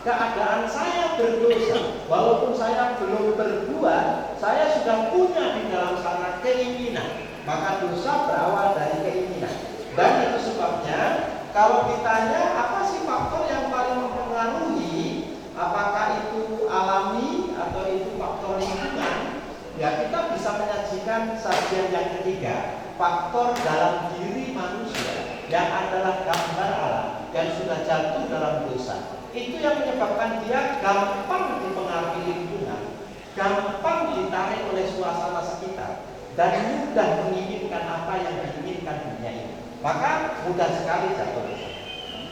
Keadaan saya berdosa, walaupun saya belum berbuat, saya sudah punya di dalam sana keinginan. Maka dosa berawal dari keinginan. Dan itu sebabnya kalau ditanya apa sih faktor yang paling mempengaruhi, apakah itu alami atau itu faktor lingkungan, ya kita bisa menyajikan sajian yang ketiga, faktor dalam diri manusia yang adalah gambar Allah yang sudah jatuh dalam dosa. Itu yang menyebabkan dia gampang dipengaruhi lingkungan, gampang ditarik oleh suasana sekitar, dan mudah menginginkan apa yang diinginkan dunia ini. Maka mudah sekali jatuh dosa.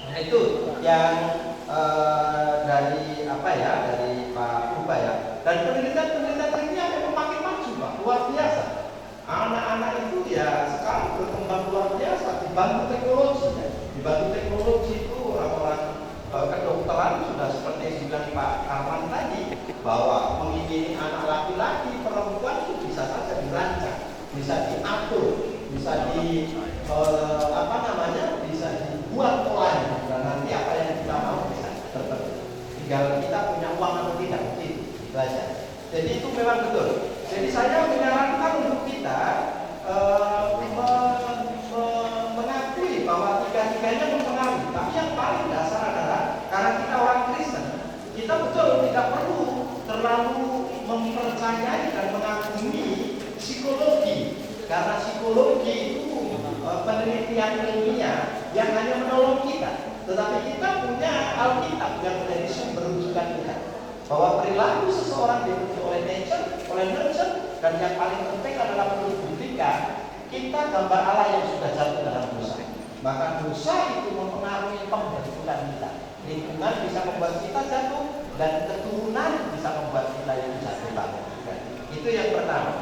Nah, itu yang dari apa ya, dari Pak Purba ya. Dan penelitian ini memang makin maju Pak, luar biasa. Anak-anak itu ya sekarang berkembang luar biasa, dibantu teknologi itu orang-orang kedokteran sudah seperti yang bilang Pak Arman tadi, bahwa mengingini anak laki-laki, perempuan itu bisa saja dirancang, bisa diatur, bisa bisa dibuat polanya, dan nanti apa yang kita mau bisa tertentu. Tinggal kita punya uang atau tidak, itu aja. Jadi itu memang betul. Jadi saya menyarankan untuk kita mengakui bahwa tiga-tiganya mempengaruhi. Tapi yang paling dasar adalah karena kita orang Kristen, kita betul tidak perlu terlalu mempercayai dan mengagumi psikologi. Karena psikologi itu penelitian ilmiah yang hanya menolong kita. Tetapi kita punya Alkitab yang menjadi sumber rujukan kita. Bahwa perilaku seseorang dibentuk oleh nature, oleh nurture, dan yang paling penting adalah perlu buktikan kita gambar Allah yang sudah jatuh dalam dosa. Maka dosa itu mempengaruhi pembentukan kita. Lingkungan bisa membuat kita jatuh, dan keturunan bisa membuat kita yang jatuh bangun. Itu yang pertama.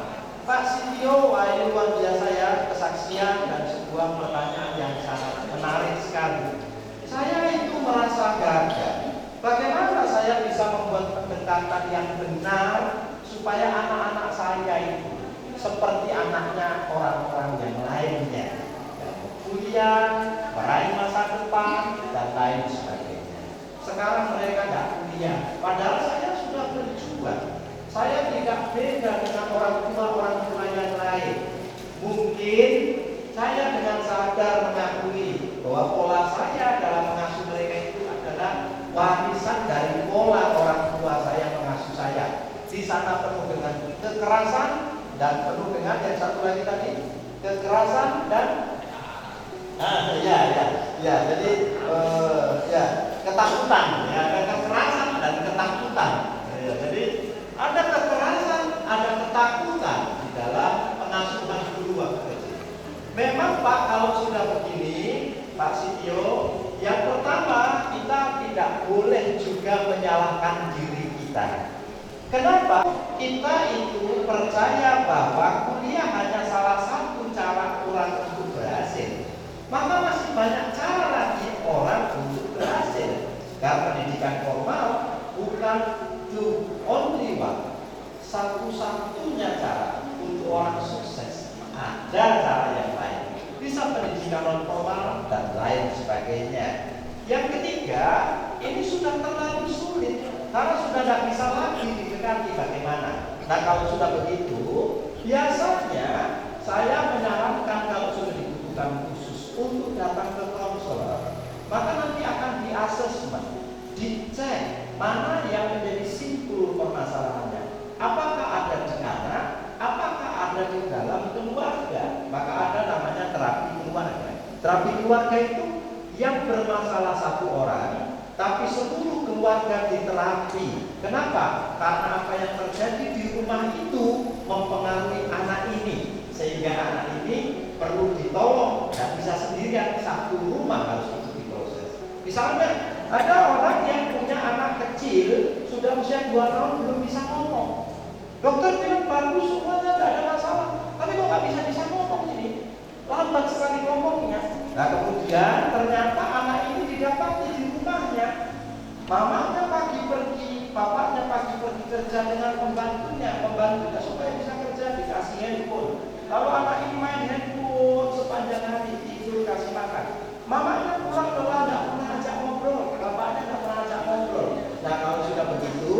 Pak Sitio, ini luar biasa ya, kesaksian dan sebuah pertanyaan yang sangat menarik sekali. Saya itu merasa gagal. Bagaimana saya bisa membuat pendekatan yang benar supaya anak-anak saya itu seperti anaknya orang-orang yang lainnya, yang kuliah, meraih masa depan, dan lain sebagainya. Sekarang mereka tidak kuliah, padahal saya sudah berjuang. Saya tidak beda dengan orang tua yang lain. Mungkin saya dengan sadar mengakui bahwa pola saya dalam mengasuh mereka itu adalah warisan dari pola orang tua saya mengasuh saya. Di sana penuh dengan kekerasan dan penuh dengan yang satu lagi tadi, kekerasan dan jadi ketakutan, ya, ada kekerasan dan ketakutan. Ya, jadi ada kekerasan, ada ketakutan di dalam pengasuhan dulu waktu kecil. Memang Pak, kalau sudah begini, Pak Sitio, yang pertama kita tidak boleh juga menyalahkan diri kita. Kenapa? Kita itu percaya bahwa kuliah hanya salah satu cara orang untuk berhasil. Maka masih banyak cara lagi orang untuk berhasil. Karena pendidikan formal bukan the only one, satu-satunya cara untuk orang sukses. Ada cara yang lain. Bisa pendidikan non formal dan lain sebagainya. Yang ketiga, ini sudah terlalu sulit karena sudah tidak bisa lagi didekati bagaimana. Nah kalau sudah begitu, biasanya saya menyarankan kalau sudah dibutuhkan khusus untuk datang ke konselor, maka nanti akan di-assessment, dicek mana yang menjadi simpul permasalahannya. Apakah ada di anak, apakah ada di dalam keluarga. Maka ada namanya terapi keluarga. Terapi keluarga itu yang bermasalah satu orang, tapi seluruh keluarga diterapi. Kenapa? Karena apa yang terjadi di rumah itu mempengaruhi anak ini, sehingga anak ini perlu ditolong, dan bisa sendirian. Satu rumah harus itu diproses. Misalnya ada orang yang punya anak kecil sudah usia 2 tahun belum bisa ngomong. Dokter bilang bagus semuanya, tidak ada masalah, tapi kok nggak bisa ngomong ini, lambat sekali ngomongnya. Nah kemudian ternyata anak ini didapati di rumahnya, mamanya pagi pergi, bapaknya pagi pergi kerja dengan pembantunya supaya bisa kerja, dikasih handphone. Lalu anak ini main handphone sepanjang hari, tidur, kasih makan. Mamanya pulang lelah, tidak pernah ajak ngobrol, bapaknya tidak pernah ajak ngobrol. Nah kalau sudah begitu,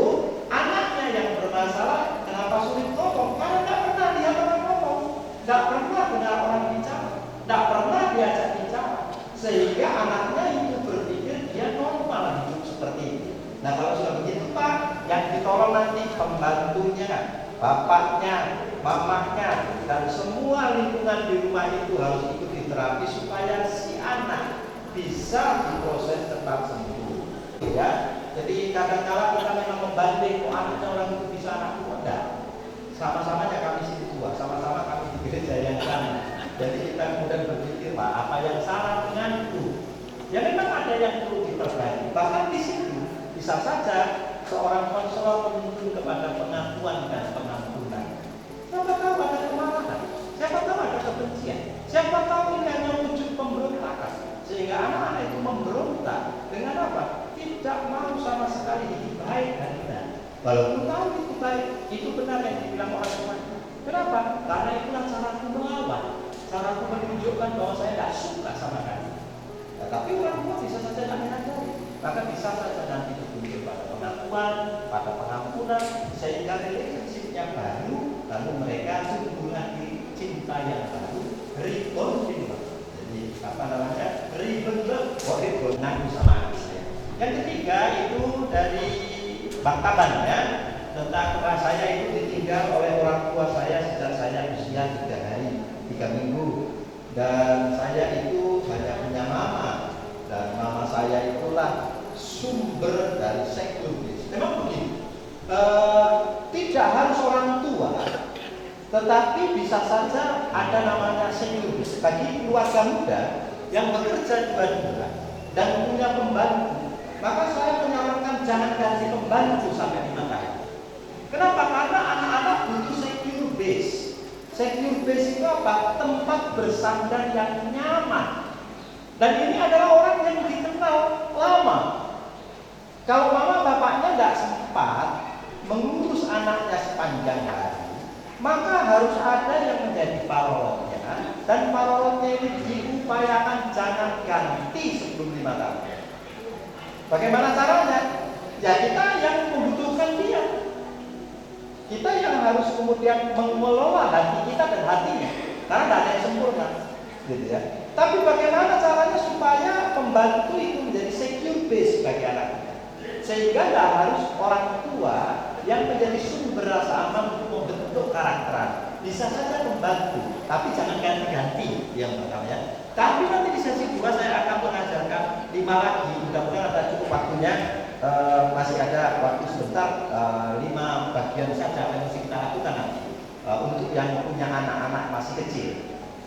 anaknya yang bermasalah, kenapa sulit ngomong? Karena tidak pernah dia orang ngomong, tidak pernah dengar orang bicara, tidak pernah diajak bicara, sehingga anaknya itu berpikir dia normal hidup seperti itu. Nah kalau sudah begitu Pak, yang ditolong nanti pembantunya, bapaknya, mamahnya, dan semua lingkungan di rumah itu harus ikuti terapi supaya si anak bisa diproses cepat sembuh. Ya, jadi kadang-kala kita memang membanding, kok anaknya orang itu bisa, anakku enggak. Sama-samanya kami situ tua, sama-sama kami di gereja yang sama. Jadi kita kemudian berpikir, Pak, apa yang salah denganku? Ya memang ada yang perlu diperbaiki. Bahkan di situ bisa saja seorang konselor menuntun kepada pengakuan dan pengampunan. Siapa tahu ada kemarahan, siapa tahu ada kebencian, siapa tahu ini hanya wujud pemberontakan, sehingga anak-anak itu memberontak dengan apa? Tidak mau sama sekali hidup baik dan benar. Walaupun tahu itu baik, itu benar yang dibilang orang tuanya. Kenapa? Karena itulah caraku melawan, caraku menunjukkan bahwa saya tidak suka sama kamu. Nah, tapi orang tua bisa saja tidak menyadari, maka bisa saja nanti berkunjung pada pengakuan, pada pengampunan, sehingga relationship-nya baru, lalu mereka tumbuh lagi cinta yang baru, reborn. Jadi apa namanya? Reborn, ngaku sama anak saya. Yang ketiga itu dari Bang Taban ya, tentang saya itu ditinggal oleh orang tua saya sejak saya usia 3 minggu, dan saya itu hanya punya mama, dan mama saya itulah sumber dari seksualitas. Memang begini, tidak harus orang tua, tetapi bisa saja ada namanya seksualitas. Bagi keluarga muda yang bekerja 2 bulan dan punya pembantu, maka saya menyarankan jangan ganti pembantu sampai 5 kali. Kenapa? Karena anak-anak butuh secure base. Secure base itu apa? Tempat bersandar yang nyaman. Dan ini adalah orang yang dikenal lama. Kalau mama bapaknya tidak sempat mengurus anaknya sepanjang hari, maka harus ada yang menjadi parolotnya, dan parolotnya ini diupayakan jangan ganti sebelum 5 tahun. Bagaimana caranya? Ya kita yang membutuhkan dia. Kita yang harus kemudian mengelola hati kita dan hatinya. Karena tidak ada yang sempurna, gitu ya. Tapi bagaimana caranya supaya pembantu itu menjadi secure base bagi anaknya, sehingga tidak harus orang tua yang menjadi sumber rasa aman untuk membentuk karakter. Bisa saja membantu, tapi jangan ganti-ganti yang pertama ya. Tapi nanti di sesi 2 saya akan mengajarkan 5 lagi. Mudah-mudahan ada cukup waktunya, masih ada waktu sebentar, 5 bagian saja yang mesti kita lakukan nanti untuk yang punya anak-anak masih kecil.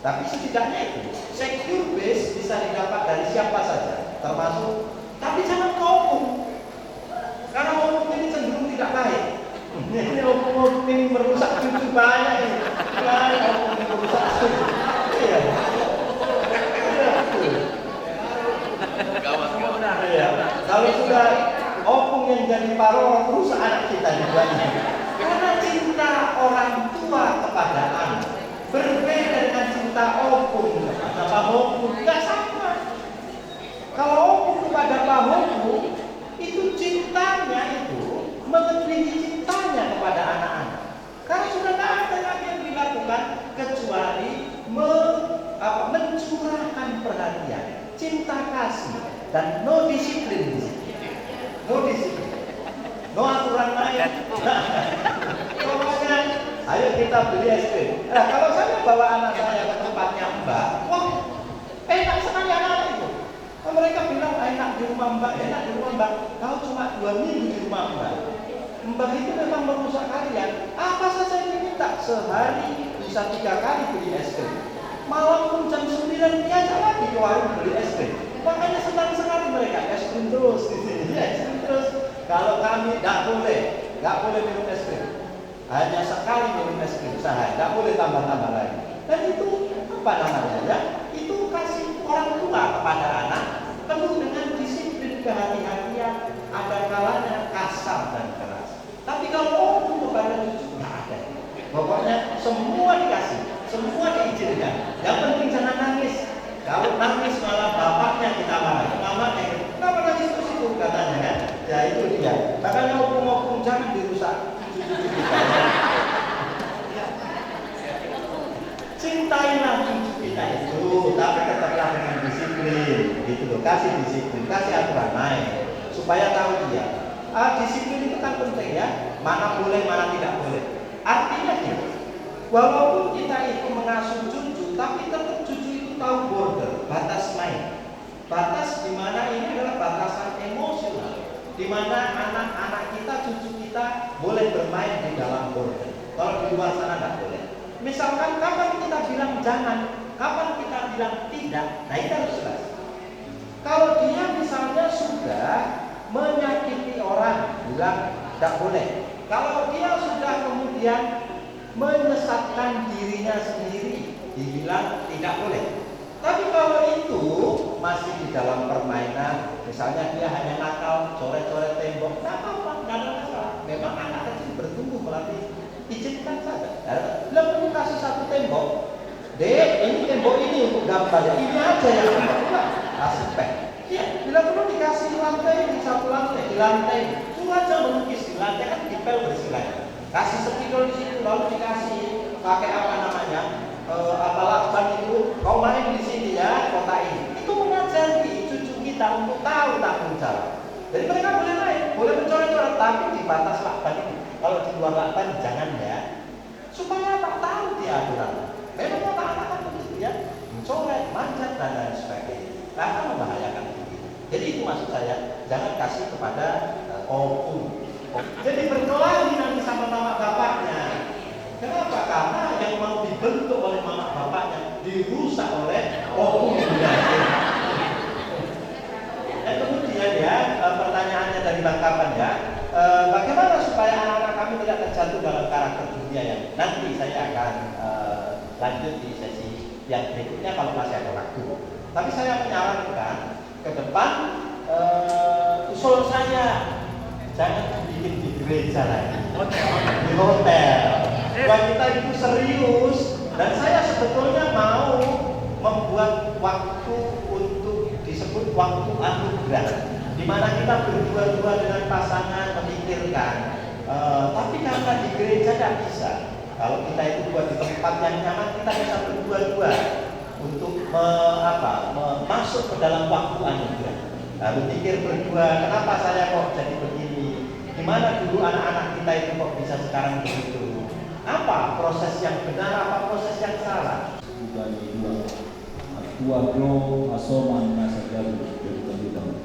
Tapi setidaknya itu secure base bisa didapat dari siapa saja, termasuk. Tapi jangan ngomong, karena ngomong ini cenderung tidak baik. Ini ngomong ini merusak cucu banyak ini. Ngomong ini merusak cucu. Iya. Ya, kalau sudah opung yang jadi parol, rusak anak kita juga. Karena cinta orang tua kepada anak berbeda dengan cinta opung kepada Pak Opung, nggak sama. Kalau opung kepada Pak Opung, itu cintanya itu melebihi cintanya kepada anak-anak. dan no disiplin di situ. No disiplin, no aturan main. Pokoknya, ayo kita beli es krim. Nah, kalau saya bawa anak saya ke tempatnya Mbak, wah, enak sekali anak itu. Mereka bilang enak di rumah Mbak, enak di rumah Mbak. Kau cuma 2 minggu di rumah Mbak. Mbak itu memang merusak kalian. Apa saja yang diminta? Sehari bisa 3 kali beli es krim. Malam pun jam 9 biasa lagi ke warung beli es krim. Makanya senang sekali mereka es krim terus di sini. Es krim terus. Kalau kami nggak boleh minum es krim. Hanya sekali minum es krim sehari, nggak boleh tambah-tambah lagi. Dan itu apa namanya ya? Itu kasih orang tua kepada anak penuh dengan disiplin, kehati-hatian, ada kalanya kasar dan keras. Tapi kalau orang kepada cucu nggak ada. Pokoknya semua dikasih, semua diizinkan. Yang penting jangan nangis. Kalau nangis malah bapaknya kita marah, mamanya kenapa nangis terus itu katanya kan? Ya itu dia. Makanya ngomong-ngomong jangan dirusak cucu-cucu kita. Cintailah cucu kita itu, tapi tetaplah dengan disiplin, gitu loh. Kasih disiplin, kasih aturan main, supaya tahu dia. Disiplin itu kan penting ya. Mana boleh, mana tidak boleh. Artinya gitu. Walaupun kita itu mengasuh cucu, tapi tetap cucu itu tahu border, batas main. Batas di mana ini adalah batasan emosional, di mana anak-anak kita, cucu kita boleh bermain di dalam border. Kalau di luar sana tidak boleh. Misalkan kapan kita bilang jangan, kapan kita bilang tidak, nah itu harus jelas. Kalau dia misalnya sudah menyakiti orang, bilang tidak boleh. Kalau dia sudah kemudian menyesatkan dirinya sendiri, dibilang tidak boleh. Tapi kalau itu masih di dalam permainan, misalnya dia hanya nakal, coret-coret tembok, tidak apa-apa, tidak ada masalah. Memang anak kecil bertumbuh melalui izinkan saja. Belum perlu kasih satu tembok. Dek, ini tembok ini untuk gambar. Ini aja yang enggak kasih pen. Iya, bila perlu dikasih lantai di satu lantai, di lantai. Suruh aja melukis di lantai kan dipel bersilah. Kasih spidol di situ, lalu dikasih pakai apa namanya? Apa lakban itu? Kau main di sini ya, kota ini. Itu mengajari cucu kita untuk tahu tanggung jawab. Jadi mereka boleh main, boleh mencoret-coret, tapi di batas lakban itu. Kalau di luar lakban jangan ya, supaya tak tahu di aturan. Memang anak-anak kan begitu ya, mencoret, manjat dan lain sebagainya. Nah, akan membahayakan diri. Jadi itu maksud saya, jangan kasih kepada oknum. Jadi berkelahi nanti sama mama bapaknya. Kenapa? Karena yang mau dibentuk oleh mama bapaknya dirusak oleh oknumnya. Dan kemudian ya, pertanyaannya dari Bang Kapan ya. Bagaimana supaya anak-anak kami tidak terjatuh dalam karakter dunia yang nanti saya akan lanjut di sesi yang berikutnya kalau masih ada waktu. Tapi saya menyarankan ke depan usul saya jangan bikin di gereja lagi, di hotel. Buat kita itu serius dan saya sebetulnya mau membuat waktu untuk disebut waktu anugerah, di mana kita berdua-dua dengan pasangan memikirkan. Tapi karena di gereja tidak bisa. Kalau kita itu buat di tempat yang nyaman, kita bisa berdua-dua untuk masuk ke dalam waktu anugerah. Lalu pikir berdua, kenapa saya kok jadi begini? Gimana dulu anak-anak kita itu kok bisa sekarang begitu? Apa proses yang benar, apa proses yang salah? Tua Gro Asoman Nasa Jalu dari Tanjung.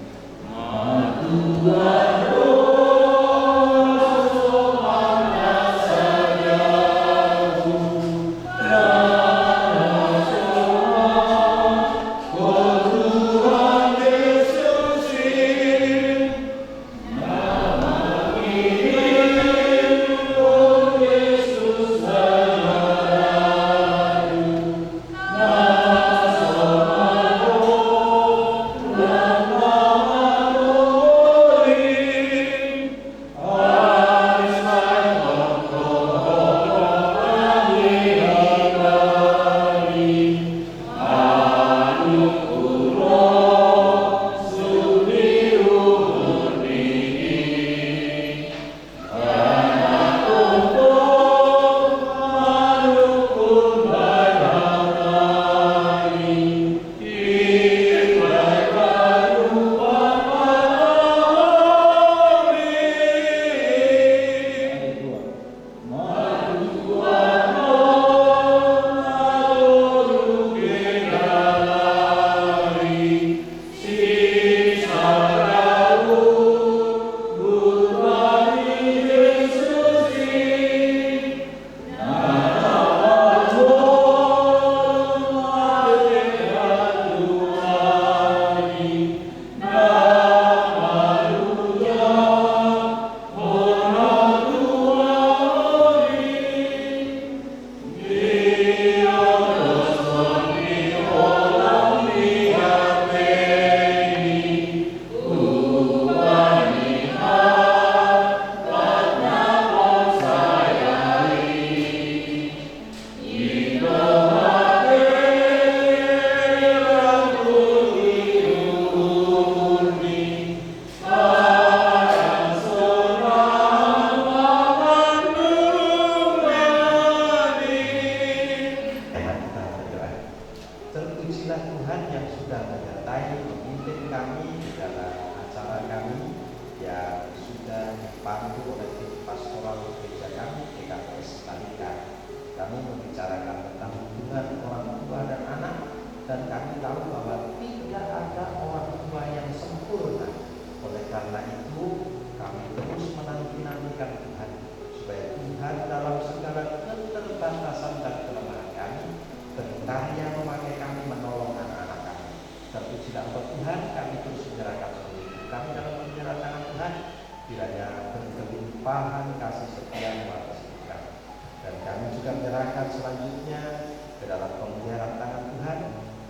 sudah menyertai memimpin kami di dalam acara kami yang sudah dipandu oleh tim pastoral gereja kami GKPS Talika. Kami membicarakan tentang hubungan orang tua dan anak, dan kami tahu bahwa tidak ada orang tua yang sempurna. Oleh karena itu kami terus menanti-nantikan Tuhan, supaya Tuhan dalam segala keterbatasan dan kelemahan kami berkarya memakai kami menolong anak-anak kami. Terpuji nama Tuhan, kami terus menyerahkan seluruh kami dalam penyerahan Tuhan, kiranya berkelimpahan kasih setia mengasihi kami. Dan kami juga menyerahkan selanjutnya ke dalam pemeliharaan tangan Tuhan,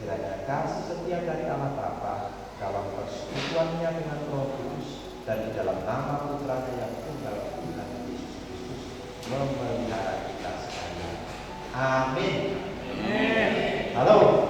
kiranya kasih setia dari Allah Bapa dalam persekutuannya dengan Roh Kudus dan di dalam nama Putranya yang tunggal Tuhan Yesus Kristus memelihara kita sekalian. Amin. Halo.